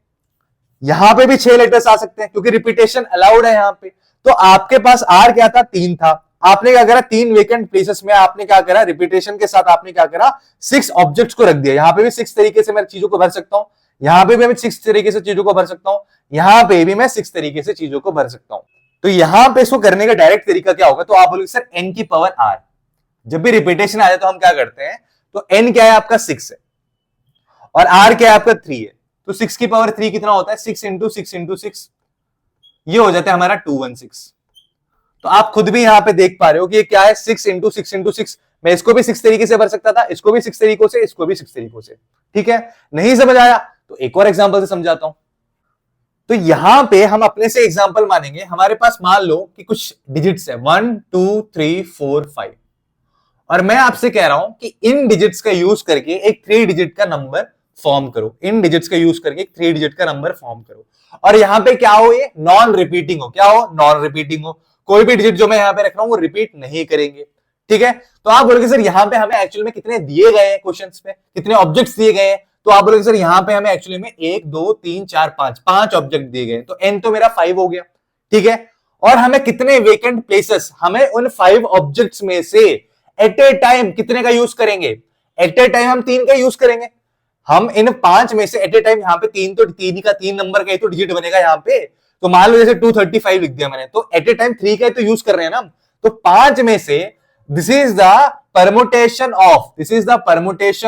यहां पे भी 6 लेटर्स आ सकते हैं, क्योंकि रिपीटेशन अलाउड है यहां पे। तो आपके पास आर क्या था? 3 था। आपने क्या करा? 3 वेकेंट प्लेसेस में आपने क्या करा? रिपीटेशन के साथ आपने क्या करा? 6 ऑब्जेक्ट्स को रख दिया। यहां पे भी 6 तरीके से मैं चीजों को भर सकता हूं, यहां पे भी मैं 6 तरीके से चीजों को भर सकता हूं, यहां पे भी मैं 6 तरीके से चीजों को भर सकता हूं। तो यहां पे इसको करने का डायरेक्ट तरीका क्या होगा? तो आप बोलोगे सर n की पावर r। जब भी रिपीटेशन आ जाए तो हम क्या करते हैं? तो n क्या है आपका? 6 है, और r क्या है आपका? 3 है। तो 6 की पावर 3 कितना होता है? 6 इंटू 6 इंटू 6, ये हो जाता है हमारा 216। तो आप खुद भी यहां पे देख पा रहे हो कि ये क्या है? 6 इंटू 6 इंटू 6। मैं इसको भी 6 तरीके से भर सकता था, इसको भी 6 तरीकों से, इसको भी 6 तरीकों से। ठीक है, नहीं समझ आया तो एक और एग्जांपल से समझाता हूं। तो यहां पे हम अपने से एग्जांपल मानेंगे। हमारे पास मान लो कि कुछ डिजिट्स है 1 2 3 4 5, और मैं आपसे कह रहा हूं कि इन डिजिट्स का यूज करके एक 3 डिजिट का नंबर फॉर्म करो। इन डिजिट्स का यूज करके एक 3 डिजिट का नंबर फॉर्म करो, और यहां पे क्या हो? ये नॉन रिपीटिंग हो। क्या हो? नॉन रिपीटिंग हो। कोई भी डिजिट जो मैं यहां पे रख रहा हूं वो रिपीट नहीं करेंगे। ठीक है, तो आप बोलोगे सर यहां पे हमें एक्चुअली में कितने दिए गए हैं? क्वेश्चंस में कितने ऑब्जेक्ट्स दिए गए हैं? तो आप बोलोगे सर यहां पे हमें एक्चुअली में 1 2 3 4 5 ऑब्जेक्ट दिए गए, तो n तो मेरा 5 हो गया। ठीक है, और हमें कितने वेकेंट प्लेसेस, हमें उन 5 ऑब्जेक्ट्स में से एट ए टाइम कितने का यूज करेंगे? एट ए टाइम हम 3 का यूज करेंगे। हम इन 5 में से एट ए टाइम यहाँ पे 3, तो 3 नंबर का ही तो डिजिट बनेगा यहाँ पे। तो मान लो जैसे 235 लिख दिया मैंने, तो एट ए टाइम 3 का ही तो यूज कर रहे हैं ना। तो 5 में से this is the permutation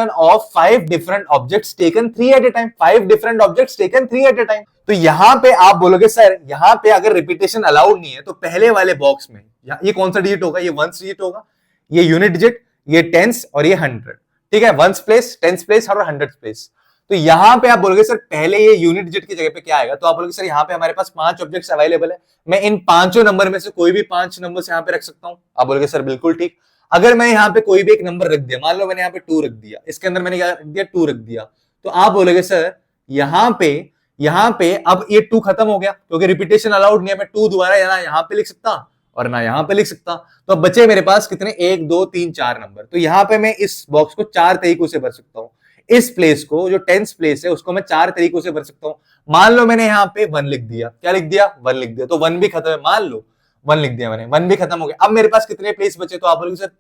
of 5 different objects taken 3 at a time. 5 different objects taken 3 at a time. तो यहां पे आप बोलोगे सर यहां पे अगर रिपीटेशन अलाउड नहीं है तो पहले वाले बॉक्स में ये कौन सा डिजिट होगा? ये 1 डिजिट होगा, ये यूनिट डिजिट, ये टेंस और ये 100, ठीक है, वंस प्लेस, टेंस प्लेस और 100 प्लेस। तो यहां पे आप बोलोगे सर पहले ये यूनिट डिजिट की जगह पे क्या आएगा, तो आप बोलोगे सर यहाँ पे हमारे पास 5 ऑब्जेक्ट्स अवेलेबल है, मैं इन पांचों नंबर में से कोई भी 5 नंबर यहाँ पे रख सकता हूं। आप बोलोगे सर बिल्कुल ठीक। अगर मैं यहाँ पे कोई भी एक नंबर रख दिया, मान लो मैंने यहाँ पे 2 रख दिया, इसके अंदर मैंने क्या रख दिया, 2 रख दिया, तो आप बोलोगे सर यहाँ पे अब ये 2 खत्म हो गया, क्योंकि रिपीटेशन अलाउड नहीं है, मैं 2 दोबारा यहाँ पे लिख सकता और ना यहाँ पे लिख सकता। तो अब बचे मेरे पास कितने, 1 2 3 4 नंबर। तो यहाँ पे मैं इस बॉक्स को 4 तरीकों से भर सकता हूँ। इस प्लेस को, जो टेंस प्लेस है, उसको मैं 4 तरीकों से भर सकता हूँ। मान लो मैंने यहाँ पे 1 लिख दिया, क्या लिख दिया, 1 लिख दिया, तो 1 भी खत्म है। मान लो 1 लिख दिया मैंने, 1 भी खत्म हो गया। अब मेरे पास कितने प्लेस बचे, तो आप बोलोगे सर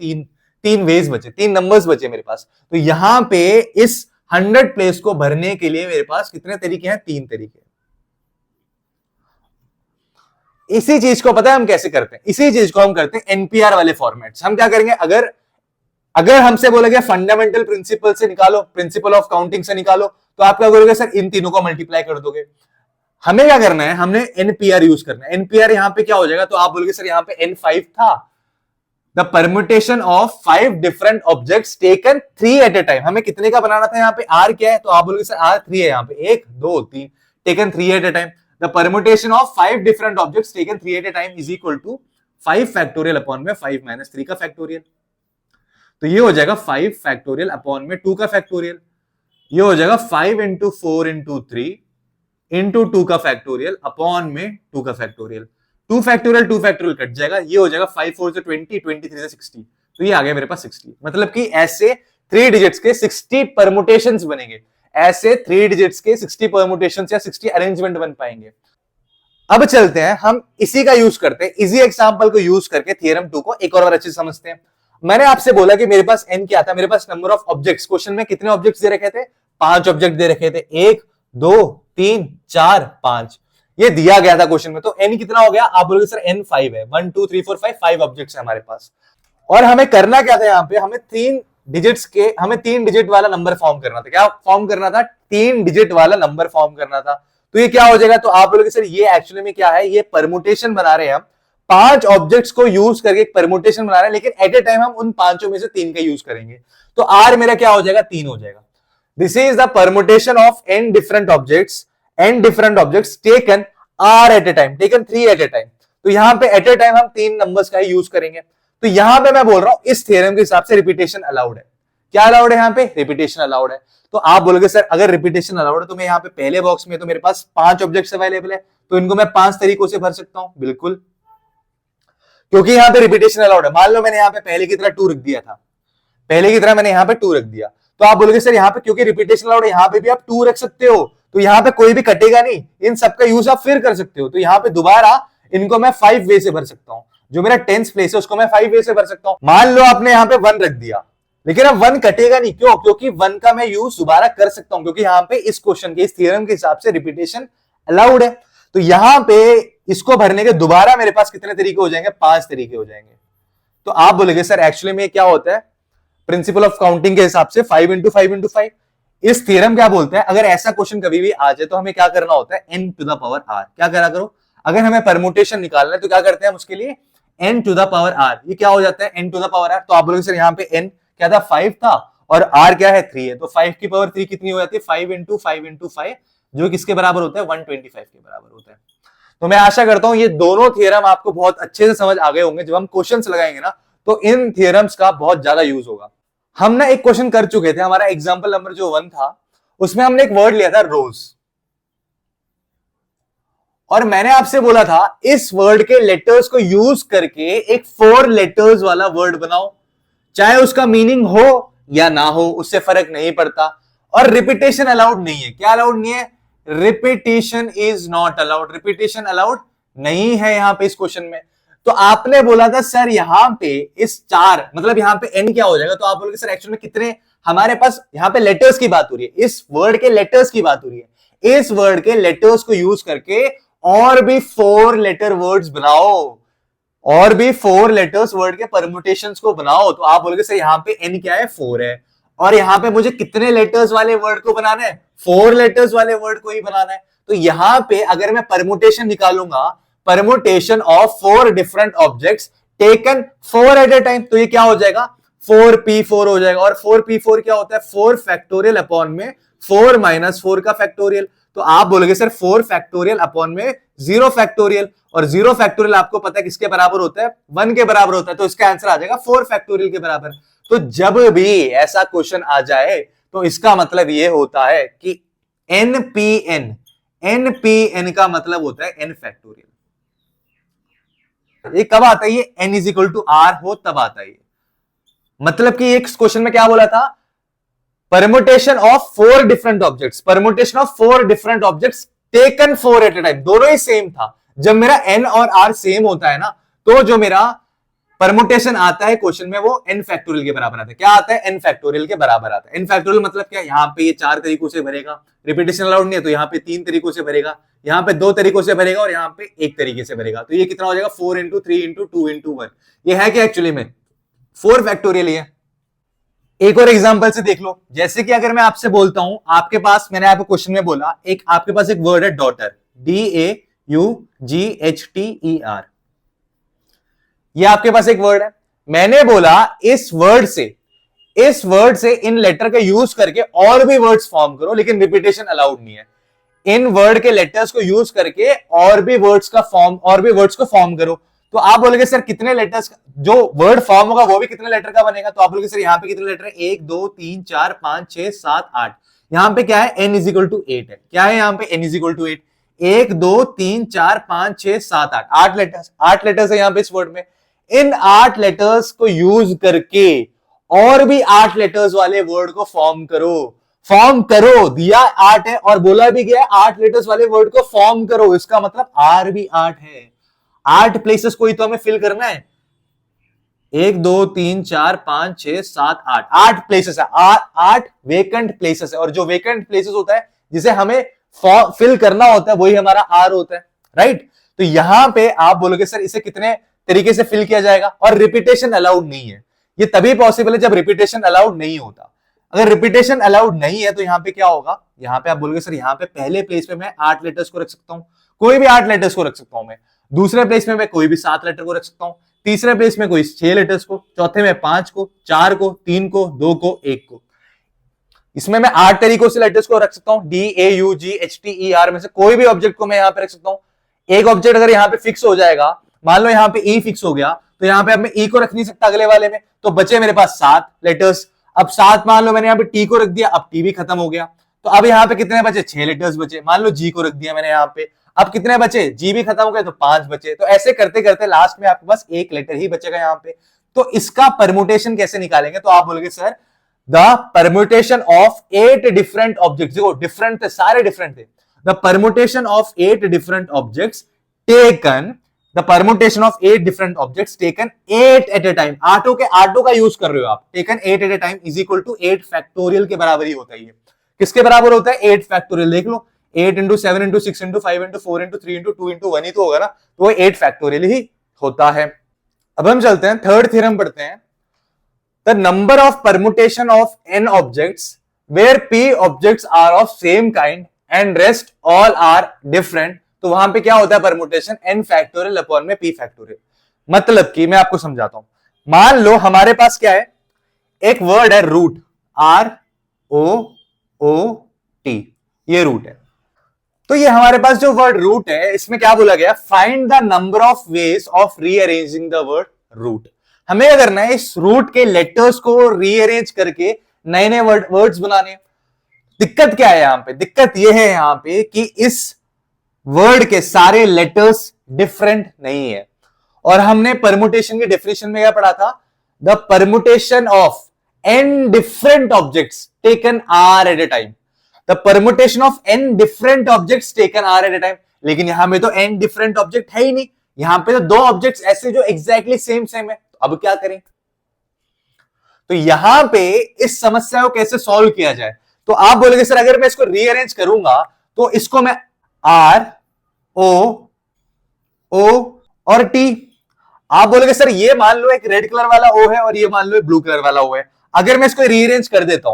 3 वेज बचे, 3 नंबर्स बचे मेरे पास। तो यहाँ पे इस 100 प्लेस को भरने के लिए मेरे पास कितने तरीके हैं, 3 तरीके। इसी चीज को पता है हम कैसे करते हैं, इसी चीज को हम करते हैं एनपीआर वाले फॉर्मेट्स। हम क्या करेंगे, अगर हमसे बोला गया फंडामेंटल प्रिंसिपल से निकालो, प्रिंसिपल ऑफ काउंटिंग से निकालो, तो आप क्या करोगे सर, इन तीनों को मल्टीप्लाई कर दोगे। हमें क्या करना है, हमने एनपीआर यूज करना है। एनपीआर यहां पे क्या हो जाएगा, तो आप बोलोगे सर यहाँ पे N5 था, the permutation of 5 different objects taken 3 at a time. हमें कितने का बनाना था, यहाँ पे आर क्या है, तो आप बोलोगे सर R3 है, यहाँ पे 1 2 3, taken 3 at a time. The permutation of 5 different objects taken 3 at a time is equal to 5 factorial upon में 5 माइनस 3 का फैक्टोरियल। तो ये हो जाएगा 5 फैक्टोरियल अपॉन में 2 का फैक्टोरियल। ये हो जाएगा 5 इंटू 4 इंटू 3 इंटू 2 का फैक्टोरियल अपॉन में 2 का फैक्टोरियल। 2 फैक्टोरियल कट जाएगा, ये हो जाएगा 5 4 से 20, 23 से 60, तो ये आ गया मेरे पास 60। मतलब कि ऐसे 3 डिजिट्स के 60 परमुटेशंस बनेंगे, ऐसे 3 डिजिट्स के 60 परमुटेशंस या 60 अरेंजमेंट बन पाएंगे। अब चलते हैं, हम इसी का यूज करते हैं, इजी एग्जांपल को यूज करके थ्योरम 2 को एक और बार अच्छे से समझते हैं। मैंने आपसे बोला कि मेरे पास n क्या था, मेरे पास नंबर ऑफ ऑब्जेक्ट्स, क्वेश्चन में कितने ऑब्जेक्ट्स दे रखे थे, 5 ऑब्जेक्ट दे रखे थे, 1 2 3 4 5, ये दिया गया था क्वेश्चन में। तो n कितना हो गया, आप बोलोगे सर n 5 है, 1 2 3 4 5 ऑब्जेक्ट्स है हमारे पास। और हमें करना क्या था, यहाँ पे हमें 3 डिजिट वाला नंबर फॉर्म करना था। क्या फॉर्म करना था, 3 डिजिट वाला नंबर फॉर्म करना था। तो ये क्या हो जाएगा, तो आप बोलोगे सर ये एक्चुअली में क्या है, ये परमुटेशन बना रहे हैं हम, 5 ऑब्जेक्ट्स को यूज करके एक परमुटेशन बना रहे हैं, लेकिन एट ए टाइम हम उन 5 में से 3 का यूज करेंगे। तो आर मेरा क्या हो जाएगा, 3 हो जाएगा। This is the permutation of n different objects taken r at a time, taken 3 at a time. तो यहां पे एट ए टाइम हम 3 नंबर्स का ही यूज करेंगे। तो यहां पे मैं बोल रहा हूं इस थ्योरम के हिसाब से रिपीटेशन अलाउड है। क्या अलाउड है, यहां पे रिपीटेशन अलाउड है। तो आप बोलोगे सर अगर रिपीटेशन अलाउड है, तो मैं यहाँ पे पहले बॉक्स में तो मेरे पास 5 ऑब्जेक्ट्स अवेलेबल है, तो इनको मैं 5 तरीकों से भर सकता हूं, बिल्कुल, क्योंकि यहां पे रिपीटेशन अलाउड है। मान लो मैंने यहाँ पे पहले की तरह 2 रख दिया था, पहले की तरह मैंने यहाँ पे 2 रख दिया, तो आप बोलोगे सर यहाँ पे क्योंकि रिपीटेशन अलाउड है, यहाँ पे भी आप 2 रख सकते हो, तो यहाँ पे कोई भी कटेगा नहीं, इन सबका यूज आप फिर कर सकते हो। तो यहाँ पे दोबारा इनको मैं 5 वे से भर सकता हूं, जो मेरा टेंस प्लेस है उसको मैं 5 वे से भर सकता हूं। मान लो आपने यहाँ पे 1 रख दिया, लेकिन अब 1 कटेगा नहीं, क्यों, क्योंकि 1 का मैं यूज दोबारा कर सकता हूं, क्योंकि यहाँ पे इस क्वेश्चन के, इस थ्योरम के हिसाब से रिपीटेशन अलाउड है। तो यहां पे इसको भरने के दोबारा मेरे पास कितने तरीके हो जाएंगे, 5 तरीके हो जाएंगे। तो आप बोलेंगे सर एक्चुअली में क्या होता है, प्रिंसिपल ऑफ काउंटिंग के हिसाब से 5 इंटू 5 इंटू 5, इस थ्योरम क्या बोलते हैं, अगर ऐसा क्वेश्चन कभी भी आ जाए तो हमें क्या करना होता है, n to the power r। क्या करा करो, अगर हमें परमुटेशन निकालना है तो क्या करते हैं हम उसके लिए, n to the power r। ये क्या हो जाता है, n to the power r। तो आप बोलोगे सर यहाँ पे n क्या था, 5 था, और r क्या है, 3 है, तो 5 की पावर 3 कितनी हो जाती है, 5 इंटू 5 इंटू 5, जो किसके बराबर होता है, 125 के बराबर होता है। तो मैं आशा करता हूं ये दोनों थ्योरम आपको बहुत अच्छे से समझ आ गए होंगे। जब हम क्वेश्चंस लगाएंगे ना, तो इन थ्योरम्स का बहुत ज्यादा यूज होगा। हम ना एक क्वेश्चन कर चुके थे, हमारा एग्जांपल नंबर जो 1 था, उसमें हमने एक वर्ड लिया था रोज, और मैंने आपसे बोला था इस वर्ड के लेटर्स को यूज करके एक 4 लेटर्स वाला वर्ड बनाओ, चाहे उसका मीनिंग हो या ना हो, उससे फर्क नहीं पड़ता। और रिपीटेशन अलाउड नहीं है। क्या अलाउड नहीं है, repetition is not allowed, repetition allowed नहीं है यहां पे इस क्वेश्चन में। तो आपने बोला था सर यहां पे इस 4, मतलब यहां पे n क्या हो जाएगा, तो आप बोलोगे सर एक्चुअली में कितने हमारे पास यहां पे लेटर्स की बात हो रही है, इस वर्ड के लेटर्स की बात हो रही है। इस वर्ड के लेटर्स को यूज करके और भी 4 लेटर वर्ड्स बनाओ, और भी 4 लेटर्स वर्ड के परम्यूटेशंस को बनाओ। तो आप बोलोगे सर यहाँ पे n क्या है, 4 है, और यहाँ पे मुझे कितने लेटर्स वाले वर्ड को बनाना है, 4 लेटर्स वाले वर्ड को ही बनाना है। तो यहां पे अगर मैं परम्यूटेशन निकालूंगा, permutation of 4 different objects taken 4 at a time, तो ये क्या हो जाएगा, 4p4 हो जाएगा। और 4p4 क्या होता है? 4 फैक्टोरियल अपॉन में 4 माइनस 4 का फैक्टोरियल। तो आप बोलोगे सर 4 फैक्टोरियल अपॉन में 0 फैक्टोरियल, और 0 फैक्टोरियल आपको पता है किसके बराबर होता है? 1 के बराबर होता है। तो इसका आंसर आ जाएगा 4 फैक्टोरियल के बराबर। तो जब भी ऐसा क्वेश्चन आ जाए तो इसका मतलब ये होता है कि एनपीएन का मतलब होता है एन फैक्टोरियल। ये कब आता है? ये n is equal to r हो तब आता है। मतलब कि एक क्वेश्चन में क्या बोला था? Permutation of 4 different objects, permutation of 4 different objects taken 4 at a time, दोनों ही सेम था। जब मेरा n और r सेम होता है ना, तो जो मेरा परमुटेशन आता है क्वेश्चन में वो n फैक्टोरियल के बराबर आता है। क्या आता है? n फैक्टोरियल के बराबर आता है। n फैक्टोरियल मतलब क्या? यहां पे ये 4 तरीकों से भरेगा, रिपीटेशन अलाउड नहीं है, तो यहां पे 3 तरीकों से भरेगा, यहां पे 2 तरीकों से भरेगा, और यहां पे 1 तरीके से भरेगा। तो ये कितना हो जाएगा? 4 इंटू 3 इंटू 2 इंटू 1। ये है क्या एक्चुअली में? 4 फैक्टोरियल है। एक और एग्जांपल से देख लो। जैसे कि अगर मैं आपसे बोलता हूं, आपके पास, मैंने आपको क्वेश्चन में बोला, एक आपके पास एक वर्ड है डॉटर, DAUGHTER, ये आपके पास एक वर्ड है। मैंने बोला इस वर्ड से इन लेटर का यूज करके और भी वर्ड्स फॉर्म करो, लेकिन रिपीटेशन अलाउड नहीं है। इन वर्ड के लेटर्स को यूज करके और भी वर्ड्स को फॉर्म करो। तो आप बोलोगे सर कितने लेटर्स, जो वर्ड फॉर्म होगा वो भी कितने लेटर का बनेगा? तो आप बोलोगे सर यहाँ पे कितने लेटर है? 1 2 3 4 5 6 7 8। यहाँ पे क्या है? n इज इक्वल टू 8 है। क्या है यहाँ पे? n is equal to 8। 1 2 3 4 5 6 7 8, 8 letters है यहाँ पे इस वर्ड में। इन 8 लेटर्स को यूज करके और भी 8 लेटर्स वाले वर्ड को फॉर्म करो। दिया 8 है और बोला भी गया 8 लेटर्स वाले वर्ड को फॉर्म करो। इसका मतलब R भी 8 है। 8 प्लेसेस को ही तो हमें फिल करना है। 1 2 3 4 5 6 7 8, 8 प्लेसेस है। 8 वेकेंट प्लेसेस है, और जो वेकेंट प्लेसेस होता है जिसे हमें फिल करना होता है वही हमारा R होता है, राइट? तो यहां पे आप बोलोगे सर इसे कितने तरीके से फिल किया जाएगा? और रिपीटेशन अलाउड नहीं है। ये तभी पॉसिबल है जब रिपीटेशन अलाउड नहीं होता। अगर रिपीटेशन अलाउड नहीं है तो यहां पे क्या होगा? यहां पे आप बोलोगे सर यहां पे पहले प्लेस पे मैं 8 लेटर्स को रख सकता हूं, कोई भी 8 लेटर्स को रख सकता हूं मैं। दूसरे प्लेस में मैं कोई भी 7 लेटर को रख सकता हूं। तीसरे प्लेस में कोई 6 लेटर्स को, चौथे में 5 को, 4 को, 3 को, 2 को, 1 को। इसमें मैं 8 तरीकों से लेटर्स को रख सकता हूं। DAUGHTER में से कोई भी ऑब्जेक्ट को मैं यहां पे रख सकता हूं। एक ऑब्जेक्ट अगर यहां पे फिक्स हो जाएगा, मान लो यहां पे E फिक्स हो गया, तो यहां पे अब मैं E को रख नहीं सकता अगले वाले में, तो बचे मेरे पास 7 लेटर्स। अब 7, मान लो मैंने यहां पे T को रख दिया, अब T भी खत्म हो गया, तो अब यहां पे कितने बचे? 6 लेटर्स बचे। मान लो G को रख दिया मैंने यहां पे, अब कितने बचे? G भी खत्म हो गए तो 5 बचे। तो ऐसे करते करते लास्ट में आपके पास 1 लेटर ही बचेगा यहां पे। तो इसका परमुटेशन कैसे निकालेंगे? तो आप बोलोगे sir the permutation of 8 different objects, देखो डिफरेंट थे, सारे डिफरेंट थे। The permutation of 8 different objects taken, the permutation of 8 different objects taken 8 at a time, आठों का यूज कर रहे हो आप, taken 8 at a time is equal to 8 factorial के बराबर ही होता है। किसके बराबर होता है? 8 फैक्टोरियल। देख लो 8 into 7 into 6 into 5 into 4 into 3 into 2 into 1 ही तो होगा ना, तो वो 8 फैक्टोरियल ही होता है। अब हम चलते हैं थर्ड थ्योरम पढ़ते हैं। The number of permutation of n objects where p objects are of same kind and rest all are different, तो वहां पे क्या होता है? परमुटेशन n फैक्टोरियल अपॉन में p फैक्टोरियल। मतलब कि मैं आपको समझाता हूं। मान लो हमारे पास क्या है? एक वर्ड है रूट, ROOT, ये रूट है। तो ये हमारे पास जो वर्ड रूट है, इसमें क्या बोला गया? Find the number of ways of rearranging the word root. हमें क्या करना है? इस रूट के लेटर्स को रीअरेंज करके नए नए वर्ड्स बनाने। दिक्कत क्या है यहां पे? दिक्कत ये है यहां पे कि इस वर्ड के सारे लेटर्स डिफरेंट नहीं है। और हमने परमुटेशन की डेफिनेशन में क्या पढ़ा था? The permutation of n different objects taken r at a time, the permutation of n different objects taken r at a time. लेकिन यहां में तो n डिफरेंट ऑब्जेक्ट है ही नहीं, यहां पे तो 2 ऑब्जेक्ट्स ऐसे जो एग्जैक्टली सेम है। तो अब क्या करें? तो यहां पे इस समस्या को कैसे सॉल्व किया जाए? तो आप बोलेंगे सर अगर मैं इसको रीअरेंज करूंगा तो इसको मैं R O O और T, आप बोलेंगे सर ये मान लो एक रेड कलर वाला O है और ये मान लो एक ब्लू कलर वाला O है। अगर मैं इसको रीअरेंज कर देता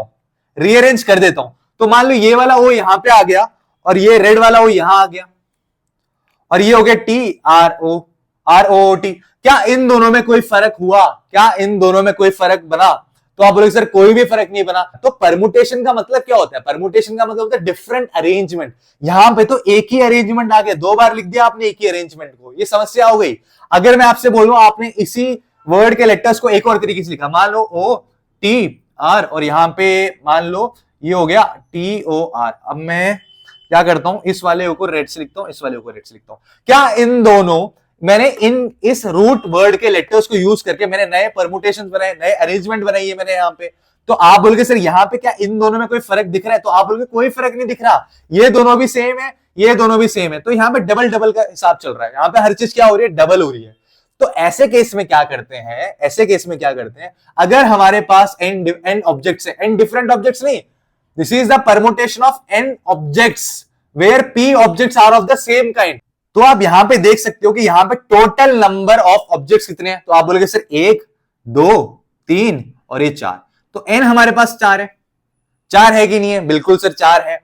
हूं तो मान लो ये वाला O यहां पे आ गया और ये रेड वाला O यहां आ गया, और ये हो गया T R O T। क्या इन दोनों में कोई फर्क हुआ, क्या इन दोनों में कोई फर्क बना? तो आप बोलोगे सर कोई भी फर्क नहीं बना। तो परमुटेशन का मतलब क्या होता है? परमुटेशन का मतलब होता है डिफरेंट अरेंजमेंट। यहां पे तो एक ही अरेंजमेंट आ गया, दो बार लिख दिया आपने एक ही अरेंजमेंट को, ये समस्या हो गई। अगर मैं आपसे बोलूं आपने इसी वर्ड के लेटर्स को एक और तरीके से लिखा, मान लो ओ टी आर और यहां पे मान लो ये हो गया टी ओ आर। अब मैं क्या करता हूं, इस वाले को रेड से लिखता हूं, इस वाले को रेड से लिखता हूं। क्या इन दोनों, मैंने इस रूट वर्ड के लेटर्स को यूज करके मैंने नए परमुटेशंस बनाए, नए अरेंजमेंट बनाई है मैंने यहाँ पे। तो आप बोलोगे सर यहाँ पे क्या इन दोनों में कोई फर्क दिख रहा है? तो आप बोलोगे कोई फर्क नहीं दिख रहा, ये दोनों भी सेम है, ये दोनों भी सेम है। तो यहाँ पे डबल डबल का हिसाब चल रहा है, यहाँ पे हर चीज क्या हो रही है, डबल हो रही है। तो ऐसे केस में क्या करते हैं, ऐसे केस में क्या करते हैं, अगर हमारे पास n ऑब्जेक्ट्स है, n डिफरेंट ऑब्जेक्ट्स नहीं, this is the permutation of n objects where p objects are of the same kind. तो आप यहां पे देख सकते हो कि यहां पे टोटल नंबर ऑफ ऑब्जेक्ट्स कितने हैं। तो आप बोलोगे सर 1 2 3 और ये 4। तो n हमारे पास 4 है, 4 है कि नहीं है? बिल्कुल सर 4 है।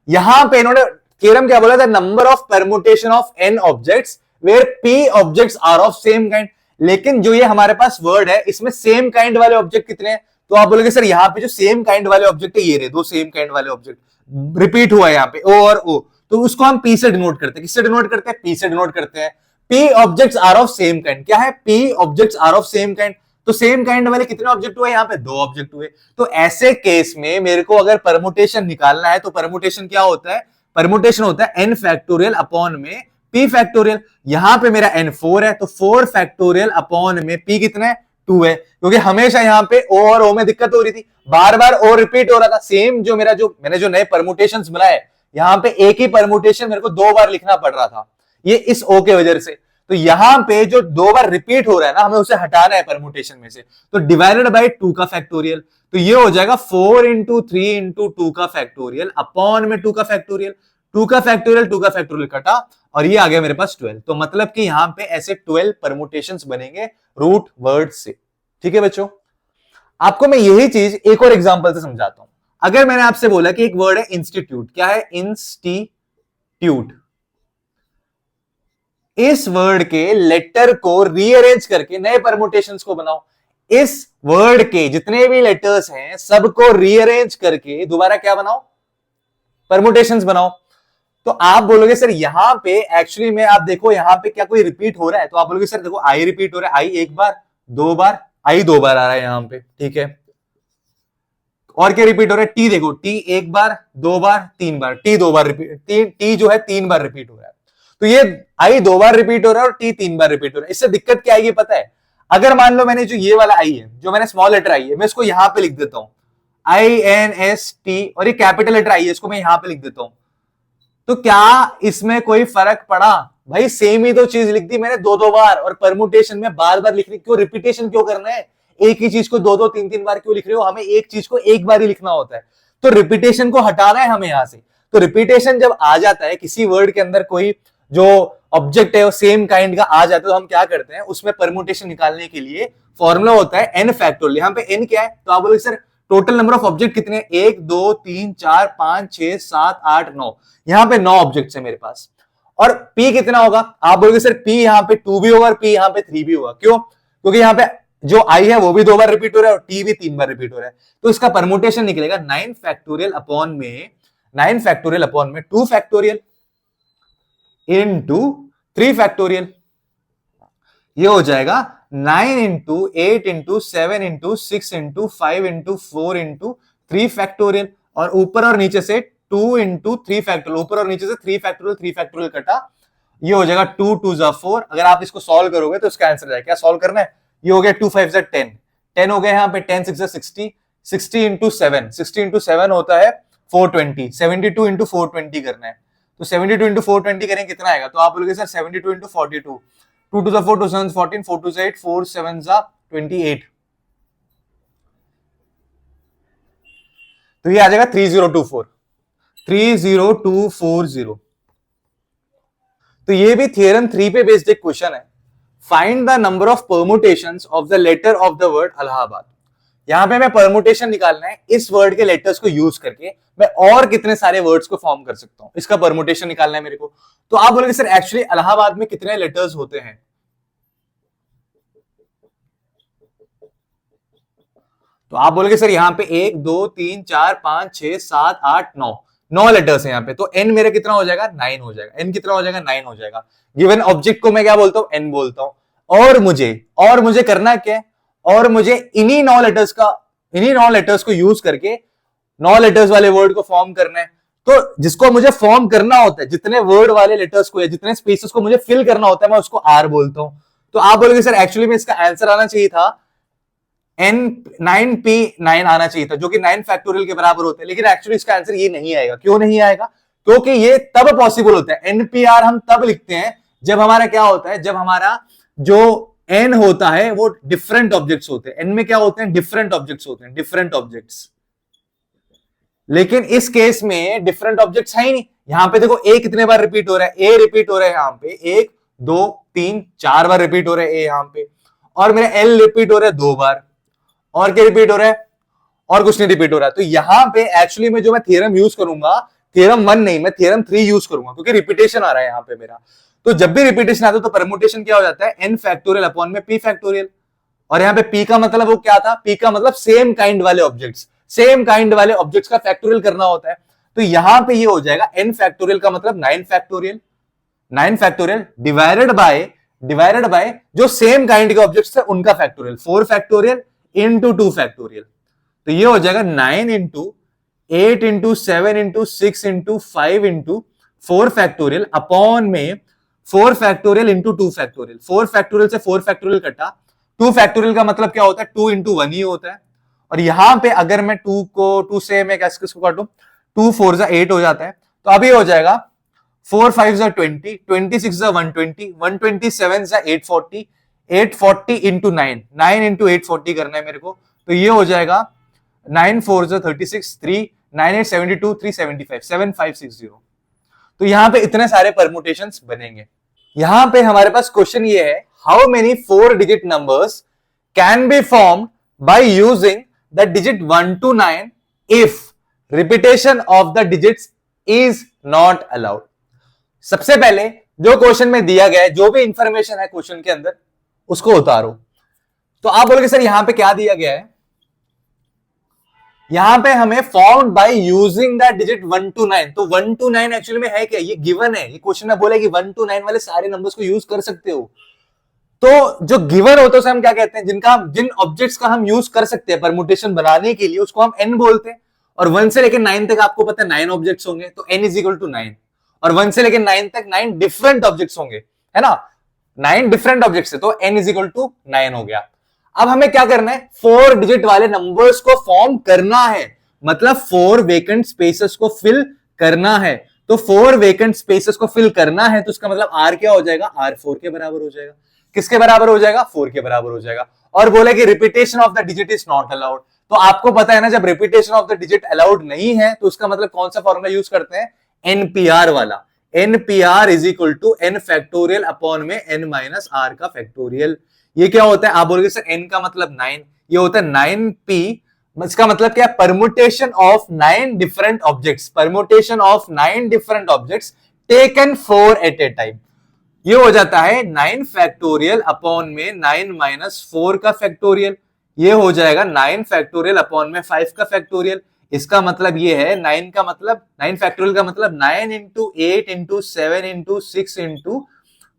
यहां पे इन्होंने थ्योरम क्या बोला था, number of permutation of n objects where p objects are of same kind. लेकिन जो ये हमारे पास वर्ड है इसमें सेम काइंड वाले ऑब्जेक्ट कितने हैं? तो आप बोलोगे सर यहां पे जो सेम काइंड वाले ऑब्जेक्ट है ये रहे, दो सेम काइंड वाले ऑब्जेक्ट रिपीट हुआ है यहाँ पे, ओ और ओ। तो उसको हम P से डिनोट करते हैं, किससे डिनोट करते हैं? P से डिनोट करते हैं। P objects are of same kind, क्या है? P objects are of same kind. तो सेम काइंड वाले कितने ऑब्जेक्ट हुए? यहाँ पे 2 ऑब्जेक्ट हुए। तो ऐसे केस में मेरे को अगर परमुटेशन निकालना है तो परमुटेशन क्या होता है? परमुटेशन होता है n फैक्टोरियल अपॉन में p फैक्टोरियल। यहां पे मेरा n 4 है तो 4 फैक्टोरियल अपॉन में p कितना है? 2 है। क्योंकि हमेशा यहां पे o और o में दिक्कत हो रही थी, बार बार o रिपीट हो रहा था। सेम जो मैंने जो नए परमुटेशंस बनाए, यहां पे एक ही परमुटेशन मेरे को 2 बार लिखना पड़ रहा था, ये इस o के वजह से। तो यहां पे जो 2 बार रिपीट हो रहा है ना, हमें उसे हटाना है परमुटेशन में से। तो डिवाइडेड बाय 2 का फैक्टोरियल, तो ये हो जाएगा 4 इंटू 3 इंटू 2 का फैक्टोरियल अपॉन में 2 का फैक्टोरियल। 2 का फैक्टोरियल 2 का फैक्टोरियल कटा और ये आ गया मेरे पास 12। तो मतलब कि यहां पे ऐसे 12 परमुटेशंस बनेंगे रूट वर्ड से। ठीक है बच्चों, आपको मैं यही चीज एक और एग्जांपल से समझाता हूं। अगर मैंने आपसे बोला कि एक वर्ड है इंस्टीट्यूट, क्या है? इंस्टीट्यूट। इस वर्ड के लेटर को रीअरेंज करके नए परमुटेशंस को बनाओ। इस वर्ड के जितने भी लेटर्स हैं सबको रीअरेंज करके दोबारा क्या बनाओ? परमुटेशंस बनाओ। तो आप बोलोगे सर यहां पे एक्चुअली में आप देखो यहां पे क्या कोई रिपीट हो रहा है? तो आप बोलोगे सर देखो आई रिपीट हो रहा है, आई एक बार, 2 बार, आई 2 बार आ रहा है यहां पे। ठीक है, और क्या रिपीट हो रहा है? टी देखो, टी एक बार, 2 बार, 3 बार, टी 2 बार रिपीट, टी जो है 3 बार रिपीट हो रहा है। तो ये आई 2 बार रिपीट हो रहा है और टी 3 बार रिपीट हो रहा है। इससे दिक्कत क्या आएगी पता है? अगर मान लो मैंने जो ये वाला आई है, जो मैंने स्मॉल लेटर आई है, मैं इसको यहां पे लिख देता हूं INST, और ये कैपिटल लेटर आई है इसको मैं यहां पे लिख देता हूं, तो क्या इसमें कोई फर्क पड़ा? भाई सेम ही तो चीज लिख दी मैंने 2 बार, और परमुटेशन में बार बार लिखने क्यों, रिपीटेशन क्यों करना है? एक ही चीज को 2 3 बार क्यों लिख रहे हो? हमें एक चीज को एक बार ही लिखना होता है। तो रिपीटेशन को हटाना है हमें यहां से। तो रिपीटेशन जब आ जाता है किसी वर्ड के अंदर, कोई जो ऑब्जेक्ट है वो सेम काइंड का आ जाता है, तो हम क्या करते हैं उसमें परमुटेशन निकालने के लिए फॉर्मूला होता है n फैक्टोरियल। यहां पे n क्या है? तो आप बोलोगे sir total number of object कितने? 1 2 3 4 5 6 7 8 9। यहां पे 9 ऑब्जेक्ट्स है मेरे पास। और p कितना होगा? आप बोलोगे सर p यहां पे 2 भी होगा और p यहां पे 3 भी होगा। क्यों? क्योंकि यहां पे जो i है वो भी 2 बार रिपीट हो रहा है और t भी 3 बार रिपीट हो रहा है। तो इसका परमुटेशन निकलेगा 9 फैक्टोरियल अपॉन में 2 फैक्टोरियल इनटू 3 फैक्टोरियल। ये हो जाएगा 9 into 8 into 7 into 6 into 5 into 4 into 3 factorial, और ऊपर और नीचे से 2 इंटू 3 फैक्टोरियल, ऊपर और नीचे से 3 फैक्टोरियल कटा। ये हो जाएगा 2 2 जा 4। अगर आप इसको सॉल्व करोगे तो इसका आंसर जाएगा, क्या सॉल्व करना है? ये हो गया 2 5 जा 10, 10 हो गया यहाँ पे, 10 6 जा 60, 60 इंटू 7, 60 इंटू 7 होता है 420, 72 इंटू 420 करना है। तो 72 इंटू 420 करेंगे कितना आएगा? तो आप बोलोगे सर 72 इंटू 42, 2 2 जा 4, 2 7 14, 4 2 जा 8, 4 7 जा 28। तो ये आ जाएगा 3024, 30240। तो ये भी थियरम 3 पे बेस्ड एक क्वेश्चन है। Find the number of permutations of the letter of the word Allahabad. यहां पे मैं परमुटेशन निकालना है, इस वर्ड के लेटर्स को यूज करके मैं और कितने सारे वर्ड्स को फॉर्म कर सकता हूं, इसका परमुटेशन निकालना है मेरे को। तो आप बोलोगे सर एक्चुअली इलाहाबाद में कितने लेटर्स होते हैं? तो आप बोलोगे सर यहाँ पे 1 2 3 4 5 6 7 8 9 लेटर्स है यहाँ पे, तो n मेरा कितना हो जाएगा 9 हो जाएगा। n कितना हो जाएगा 9 हो जाएगा। गिवन ऑब्जेक्ट को मैं क्या बोलता हूं n बोलता हूं। और मुझे करना क्या है, और मुझे इन्हीं 9 लेटर्स को यूज करके 9 लेटर्स वाले वर्ड को फॉर्म करना है। तो जिसको मुझे फॉर्म करना होता है, जितने वर्ड वाले लेटर्स को या जितने स्पेसेस को मुझे फिल करना होता है, मैं उसको r बोलता हूं। तो आप बोलोगे सर एक्चुअली में इसका आंसर आना चाहिए था n9p9 आना चाहिए था, जो कि 9 फैक्टोरियल के बराबर होता है, लेकिन एक्चुअली इसका आंसर ये नहीं आएगा। क्यों नहीं आएगा? क्योंकि ये तब पॉसिबल होता है, npr हम तब लिखते हैं जब हमारा क्या होता है, जब हमारा जो n होता है वो डिफरेंट ऑब्जेक्ट्स होते हैं। n में क्या होते हैं? डिफरेंट ऑब्जेक्ट्स होते हैं, डिफरेंट ऑब्जेक्ट्स। लेकिन इस केस में डिफरेंट ऑब्जेक्ट्स है ही नहीं। यहां पे देखो a कितने बार रिपीट हो रहा है, a रिपीट हो रहा है यहां पे 1 2 3 4 बार रिपीट हो रहा है a यहां पे, और मेरा l रिपीट हो रहा है 2 बार, और क्या रिपीट हो रहा है? और कुछ नहीं रिपीट हो रहा है। तो यहां पे एक्चुअली में जो मैं थ्योरम यूज करूंगा, थ्योरम 1 नहीं, मैं थ्योरम 3 यूज करूंगा, क्योंकि रिपीटेशन आ रहा है यहां पे मेरा। तो जब भी रिपीटेशन आता है तो परमुटेशन क्या हो जाता है? n फैक्टोरियल अपॉन में p फैक्टोरियल। और यहां पे p का मतलब वो क्या था? p का मतलब सेम काइंड वाले ऑब्जेक्ट्स, सेम काइंड वाले ऑब्जेक्ट्स का फैक्टोरियल करना होता है। तो यहां पे ये हो जाएगा n फैक्टोरियल का मतलब 9 फैक्टोरियल, 9 फैक्टोरियल डिवाइडेड बाय जो सेम काइंड के ऑब्जेक्ट्स थे उनका फैक्टोरियल, 4 फैक्टोरियल इंटू 2 फैक्टोरियल। तो ये हो जाएगा 9 into 8 into 7 into 6 into 5 into 4 factorial upon में 4 फैक्टोरियल इंटू 2 फैक्टोरियल। 4 फैक्टोरियल से 4 फैक्टोरियल कटा, 2 फैक्टोरियल का मतलब क्या होता है? 2 इंटू 1 ही होता है। और यहां पे अगर मैं 2 से मैं किसको काटूं, 2 4 जा 8 हो जाता है। तो अभी हो जाएगा 4 5 जा 20, 26 जा 120, 127 जा 840, 840 इंटू 9, 9 इंटू 840 करना है मेरे को। तो ये हो जाएगा 9 4 जा 36, 3 9 8 72, 375, 7560। तो यहां पे इतने सारे परमुटेशंस बनेंगे। यहां पे हमारे पास क्वेश्चन ये है, how many 4 digit numbers can be formed by using the digit 1 to 9 if repetition of the digits is not allowed. सबसे पहले जो क्वेश्चन में दिया गया है, जो भी इंफॉर्मेशन है क्वेश्चन के अंदर, उसको उतारो। तो आप बोलोगे सर यहां पे क्या दिया गया है? यहां पे हमें formed by using the digit 1 to 9। तो 1 to 9 एक्चुअली में है क्या? ये गिवन है, ये क्वेश्चन में बोला कि 1 to 9 वाले सारे नंबर्स को यूज कर सकते हो। तो जो गिवन होता है उसे हम क्या कहते हैं? जिन ऑब्जेक्ट्स का हम यूज कर सकते हैं परमुटेशन बनाने के लिए, उसको हम n बोलते हैं। और 1 से लेकर 9 तक आपको पता है 9 ऑब्जेक्ट्स होंगे, तो n इज इक्वल टू 9। और 1 से लेकर 9 तक 9 डिफरेंट ऑब्जेक्ट्स होंगे, है ना? 9 डिफरेंट ऑब्जेक्ट्स है, तो n इज इक्वल टू 9 हो गया। अब हमें क्या करना है? 4 डिजिट वाले नंबर्स को फॉर्म करना है, मतलब 4 वेकेंट स्पेसेस को फिल करना है। तो 4 वेकेंट स्पेसेस को फिल करना है, तो इसका मतलब r क्या हो जाएगा? r 4 के बराबर हो जाएगा। किसके बराबर हो जाएगा? 4 के बराबर हो जाएगा। और बोले कि repetition of the digit is not allowed. तो आपको पता है ना, जब repetition of the digit allowed नहीं है तो उसका मतलब कौन सा फॉर्मूला यूज करते हैं? npr वाला। npr is equal to n factorial upon में n माइनस r का फैक्टोरियल। ये क्या होता है? आप बोलोगे सर n का मतलब 9, ये होता है 9p। इसका मतलब क्या है? Permutation of 9 different objects, permutation of 9 different objects taken 4 at a time. ये हो जाता है 9 फैक्टोरियल अपॉन में 9 माइनस 4 का फैक्टोरियल। ये हो जाएगा 9 फैक्टोरियल अपॉन में 5 का फैक्टोरियल। इसका मतलब ये है 9 का मतलब 9 फैक्टोरियल का मतलब 9 into 8 into 7 into 6 into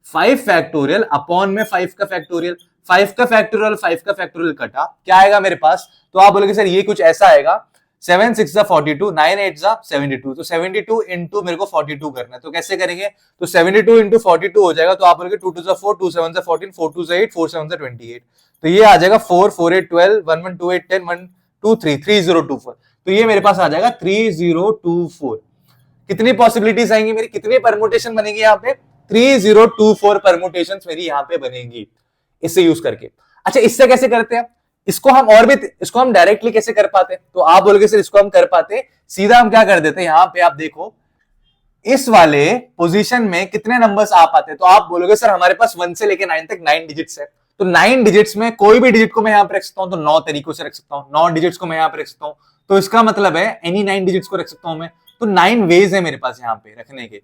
5 factorial upon में 5 का फैक्टोरियल। 5 का फैक्टोरियल 5 का फैक्टोरियल कटा, क्या आएगा मेरे पास? तो आप बोलोगे सर ये कुछ ऐसा आएगा, 7 6 42, 9 8 72। तो 72 इंटू मेरे को 42 करना है, तो कैसे करेंगे? तो 72 इंटू 42 हो जाएगा। तो आप बोलोगे 2 2 4, 2 7 14, 4 2 8, 4 7 28। तो ये आ जाएगा 4 4 8 12, 1 1 2 8 10, 1 2 3, 3024। तो ये मेरे पास आ जाएगा 3024। कितनी पॉसिबिलिटीज आएंगी मेरी? कितनी परमुटेशन बनेगी यहाँ पे? 3024 परमुटेशन मेरी यहाँ पे बनेगी इससे यूज करके। अच्छा, इससे कैसे करते हैं? इसको हम डायरेक्टली कैसे कर पाते? तो आप बोलोगे सर इसको हम कर पाते, सीधा हम क्या कर देते हैं, यहाँ पे आप देखो इस वाले पोजीशन में कितने नंबर्स आ पाते हैं। तो आप बोलोगे सर हमारे पास 1 से लेकर 9 तक 9 डिजिट्स है, तो 9 डिजिट्स में कोई भी डिजिट को मैं यहाँ पे रख सकता हूँ, तो 9 तरीकों से रख सकता हूँ। 9 डिजिट्स को मैं यहाँ पे रख सकता हूँ, तो इसका मतलब है एनी 9 डिजिट्स को रख सकता हूँ मैं। तो 9 वेज है मेरे पास यहाँ पे रखने के।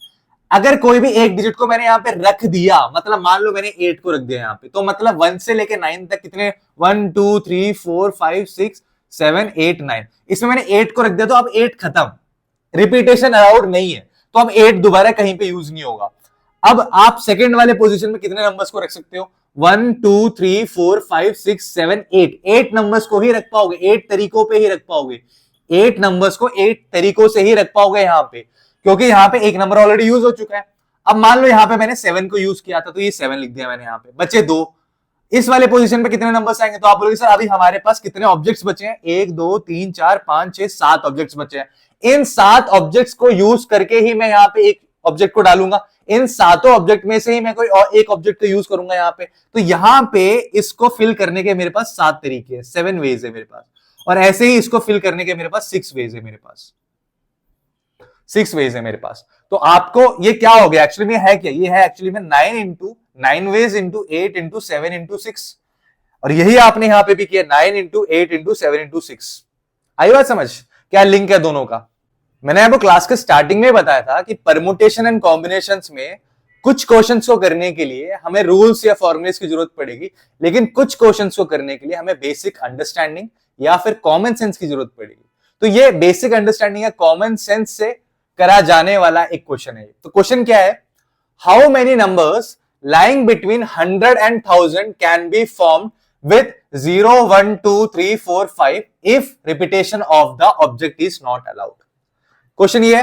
अगर कोई भी एक डिजिट को मैंने यहाँ पे रख दिया, मतलब मान लो मैंने 8 को रख दिया यहाँ पे, तो मतलब 1 से लेके 9 तक कितने? 1 2 3 4 5 6 7 8 9, इसमें मैंने 8 को रख दिया तो अब 8 खत्म, रिपीटेशन अलाउड नहीं है, तो अब 8 दोबारा कहीं पे यूज नहीं होगा। अब आप सेकंड वाले पोजीशन में कितने नंबर्स को रख सकते हो? 1 2 3 4 5 6 7 8, 8 नंबर्स को ही रख पाओगे, 8 तरीकों पे ही रख पाओगे, 8 नंबर्स को 8 तरीकों से ही रख पाओगे यहां पे, क्योंकि यहां पे एक नंबर ऑलरेडी यूज हो चुका है। अब मान लो यहां पे मैंने 7 को यूज किया था, तो ये 7 लिख दिया मैंने यहां पे, बचे 2। इस वाले पोजीशन पे कितने नंबर्स आएंगे? तो आप बोलोगे सर अभी हमारे पास कितने ऑब्जेक्ट्स बचे हैं? 1 2 3 4 5 6 7 ऑब्जेक्ट्स बचे हैं। इन 7 ऑब्जेक्ट्स को यूज करके ही मैं यहाँ पे एक ऑब्जेक्ट को डालूंगा, इन सातों ऑब्जेक्ट में से ही मैं कोई और एक ऑब्जेक्ट को यूज करूंगा यहाँ पे। तो यहाँ पे इसको फिल करने के मेरे पास 7 तरीके हैं, 7 वेज है मेरे पास, और ऐसे ही इसको फिल करने के मेरे पास 6 वेज है, मेरे पास 6 वेज है मेरे पास। तो आपको ये क्या हो गया एक्चुअली में, है क्या? ये है एक्चुअली में 9 into 9 ways into 8 into 7 into 6, और यही आपने यहां पे भी किया 9 इंटू 8 इंटू 7 इंटू 6। आई बात समझ? क्या लिंक है दोनों का? मैंने आपको क्लास के स्टार्टिंग में बताया था कि परमुटेशन एंड कॉम्बिनेशंस में कुछ क्वेश्चंस को करने के लिए हमें रूल्स या फॉर्मुलेस की जरूरत पड़ेगी, लेकिन कुछ क्वेश्चंस को करने के लिए हमें बेसिक अंडरस्टैंडिंग या फिर कॉमन सेंस की जरूरत पड़ेगी। तो ये बेसिक अंडरस्टैंडिंग या कॉमन सेंस से करा जाने वाला एक क्वेश्चन है। तो क्वेश्चन क्या है? How many numbers lying between 100 and 1000 can be formed with 0 1 2 3 4 5 if repetition of the object is not allowed। Question ये है,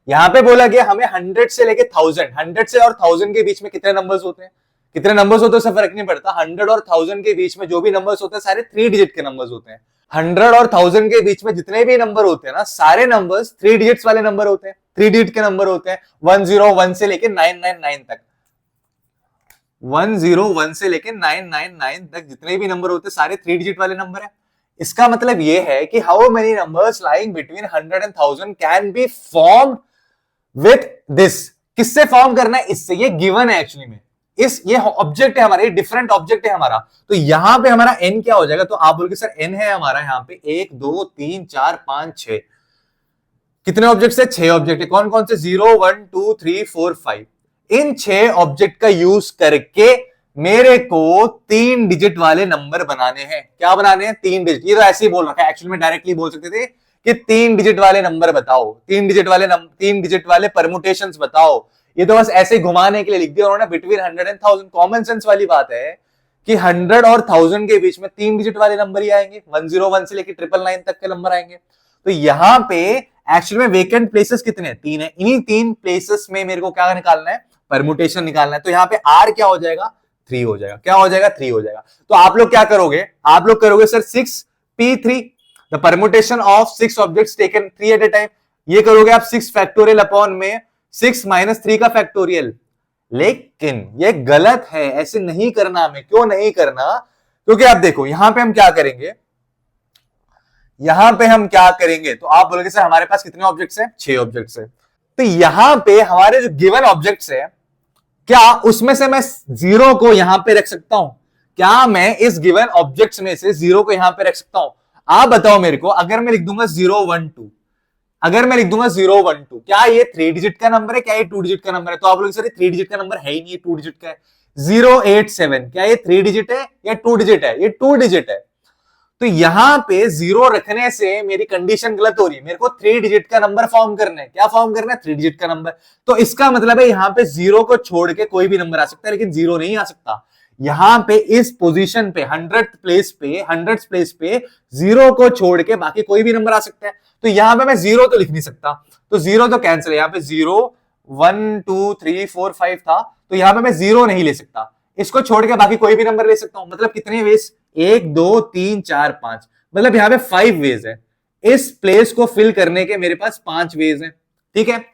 यहां पे बोला गया हमें 100 से लेके 1000, 100 से और 1000 के बीच में कितने नंबर्स होते हैं? कितने नंबर्स होते हैं उससे फर्क नहीं पड़ता, 100 और 1000 के बीच में जो भी नंबर्स होते हैं सारे 3 डिजिट के नंबर्स होते हैं। 100 और 1000 के बीच में जितने भी नंबर होते हैं ना, सारे नंबर्स 3 डिजिट्स वाले नंबर होते हैं, 3 डिजिट के नंबर होते हैं। 101 से लेके 999 तक, 101 से लेके 999 तक जितने भी नंबर होते हैं सारे 3 डिजिट वाले नंबर है। इसका मतलब ये है कि how many numbers lying between 100 and 1000 can be formed with this. किससे फॉर्म करना है? इससे। ये गिवन है एक्चुअली में, ये ऑब्जेक्ट है हमारा, ये डिफरेंट ऑब्जेक्ट है हमारा। तो यहां पे हमारा n क्या हो जाएगा? तो आप बोलोगे सर n है हमारा यहाँ पे 1 2 3 4 5 6, कितने ऑब्जेक्ट है? 6 ऑब्जेक्ट है। कौन कौन से? 0 1 2 3 4 5। इन 6 ऑब्जेक्ट का यूज करके मेरे को 3 डिजिट वाले नंबर बनाने हैं। क्या बनाने हैं? 3 डिजिट। ये तो ऐसे ही बोल रखा है, एक्चुअली में डायरेक्टली बोल सकते थे कि 3 डिजिट वाले नंबर बताओ, 3 डिजिट वाले परमुटेशंस बताओ। ये तो बस ऐसे ही घुमाने के लिए लिख दिया उन्होंने, बिटवीन 100 एंड 1000। कॉमन सेंस वाली बात है कि 100 और 1000 के बीच में 3 डिजिट वाले नंबर ही आएंगे, 101 से लेकर 999 तक के नंबर आएंगे। तो यहां पे एक्चुअली में वेकेंट प्लेसेस कितने हैं? 3 है। इन्हीं 3 प्लेसेस में मेरे को क्या निकालना है? परमुटेशन निकालना है। तो यहाँ पे R क्या हो जाएगा? 3 हो जाएगा। क्या हो जाएगा? 3 हो जाएगा। तो आप लोग क्या करोगे? आप लोग करोगे sir 6p3, the permutation of 6 objects taken 3 at a time. ये करोगे आप 6 फैक्टोरियल अपॉन में 6 - 3 का फैक्टोरियल। लेकिन ये गलत है, ऐसे नहीं करना हमें। क्यों नहीं करना? क्योंकि आप देखो यहां पे हम क्या करेंगे, यहां पे हम क्या करेंगे, तो आप बोलोगे सर हमारे पास कितने ऑब्जेक्ट्स हैं? 6 ऑब्जेक्ट्स हैं। तो यहां पे हमारे जो गिवन ऑब्जेक्ट्स है, क्या उसमें से मैं 0 को यहां पे रख सकता हूं? क्या मैं इस गिवन ऑब्जेक्ट्स में से 0 को यहां पे रख सकता हूं? आप बताओ मेरे को। अगर मैं लिख दूंगा 0 1 2, अगर मैं लिख दूंगा 0 1 2, क्या ये 3 डिजिट का नंबर है? क्या ये 2 डिजिट का नंबर है? तो आप लोग सर 3 डिजिट का नंबर है ही नहीं, 2 डिजिट का है। 0 8 7, क्या ये 3 डिजिट है या 2 डिजिट है? ये 2 डिजिट है। तो यहां पे 0 रखने से मेरी कंडीशन गलत हो रही है। मेरे को 3 डिजिट का नंबर फॉर्म करना है। क्या फॉर्म करना है? 3 डिजिट का नंबर। तो इसका मतलब है यहां पे 0 को छोड़ के कोई भी नंबर आ सकता है, लेकिन 0 नहीं आ सकता। यहां पे इस पोजीशन पे 100th प्लेस पे 0 को छोड़ के बाकी कोई भी नंबर आ सकता है। तो यहां पे मैं 0 तो लिख नहीं सकता, तो 0 तो कैंसिल है। यहां पे 0 1 2 3 4 5 था, तो यहां पे मैं 0 नहीं ले सकता। इसको छोड़ के बाकी कोई भी नंबर ले सकता हूं। मतलब कितने वेज? 1 2 3 4 5, मतलब यहां पे 5 वेज है। इस प्लेस को फिल करने के मेरे पास 5 वेज हैं। ठीक है।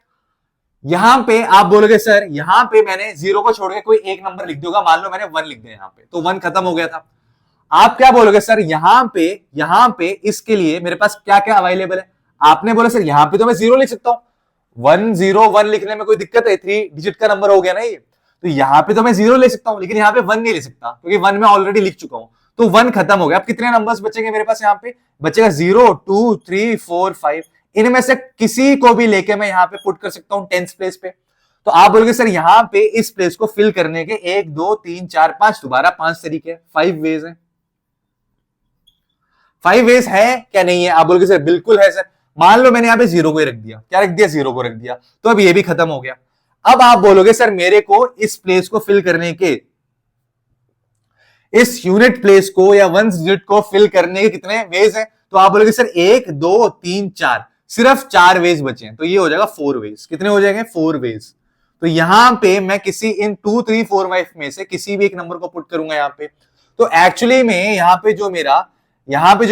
यहां पे आप बोलोगे सर यहां पे मैंने 0 को छोड़ के कोई एक नंबर लिख दूंगा, मान लो मैंने 1 लिख दिया यहां पे, तो 1 खत्म हो गया था। आप क्या बोलोगे सर यहां पे इसके लिए मेरे पास क्या क्या अवेलेबल है? आपने बोला सर यहां पे तो मैं 0 लिख सकता हूं। 1 0 1 लिखने में कोई दिक्कत है? 3 डिजिट का नंबर हो गया ना ये। तो यहां पे तो मैं 0 ले सकता हूं, लेकिन यहां पे 1 नहीं ले सकता, क्योंकि 1 मैं ऑलरेडी लिख चुका हूं। तो 1 खत्म हो गया। अब कितने नंबर्स बचेंगे मेरे पास? यहां पे बचेगा 0 2 3 4 5। इनमें से किसी को भी लेके मैं यहां पे पुट कर सकता हूं 10th प्लेस पे। तो आप बोलोगे सर यहां पे इस प्लेस को फिल करने के 1 2 3 4 5 दोबारा 5 तरीके, 5 वेज हैं। 5 वेज है क्या नहीं है? आप बोलोगे सर बिल्कुल है सर। मान लो मैंने यहाँ पे 0 को ही रख दिया, क्या रख दिया? 0 को रख दिया, तो अब ये भी खत्म हो गया। अब आप बोलोगे सर मेरे को इस प्लेस को फिल करने के, इस यूनिट प्लेस को या वन डिजिट को फिल करने के कितने वेज हैं? तो आप बोलोगे सर 1 2 3 4, सिर्फ 4 वेज बचे हैं, तो ये हो जाएगा 4 वेज। कितने हो जाएंगे? 4 वेज। तो यहां पे मैं किसी इन 2 3 4 5 में से किसी भी एक नंबर को पुट करूंगा यहाँ पे। तो एक्चुअली में यहाँ पे जो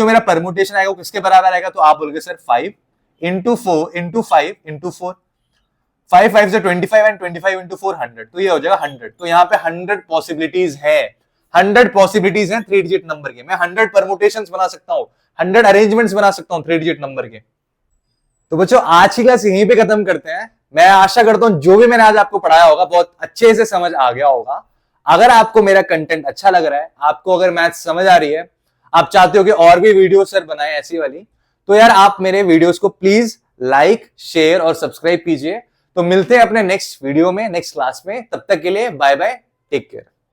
मेरा परमुटेशन आएगा वो किसके बराबर आएगा? तो आप बोलोगे सर 5 इंटू 4 इंटू 5 इंटू 4, 5 5 से 25 एंड 25 इंटू 4 100, तो ये हो जाएगा 100। तो यहाँ पे 100 पॉसिबिलिटीज है, 100 पॉसिबिलिटीज हैं 3 डिजिट नंबर के। मैं 100 परमुटेशंस बना सकता हूँ, 100 अरेंजमेंट्स बना सकता हूँ 3 डिजिट नंबर के। तो बच्चों आज की क्लास यहीं पे खत्म करते हैं। मैं आशा करता हूं जो भी मैंने आज आपको पढ़ाया होगा बहुत अच्छे से समझ आ गया होगा। अगर आपको मेरा कंटेंट अच्छा लग रहा है, आपको अगर मैथ समझ आ रही है, आप चाहते हो कि और भी वीडियो सर बनाए ऐसी वाली, तो यार आप मेरे वीडियोस को प्लीज लाइक शेयर और सब्सक्राइब कीजिए। तो मिलते हैं अपने नेक्स्ट वीडियो में, नेक्स्ट क्लास में। तब तक के लिए बाय बाय, टेक केयर।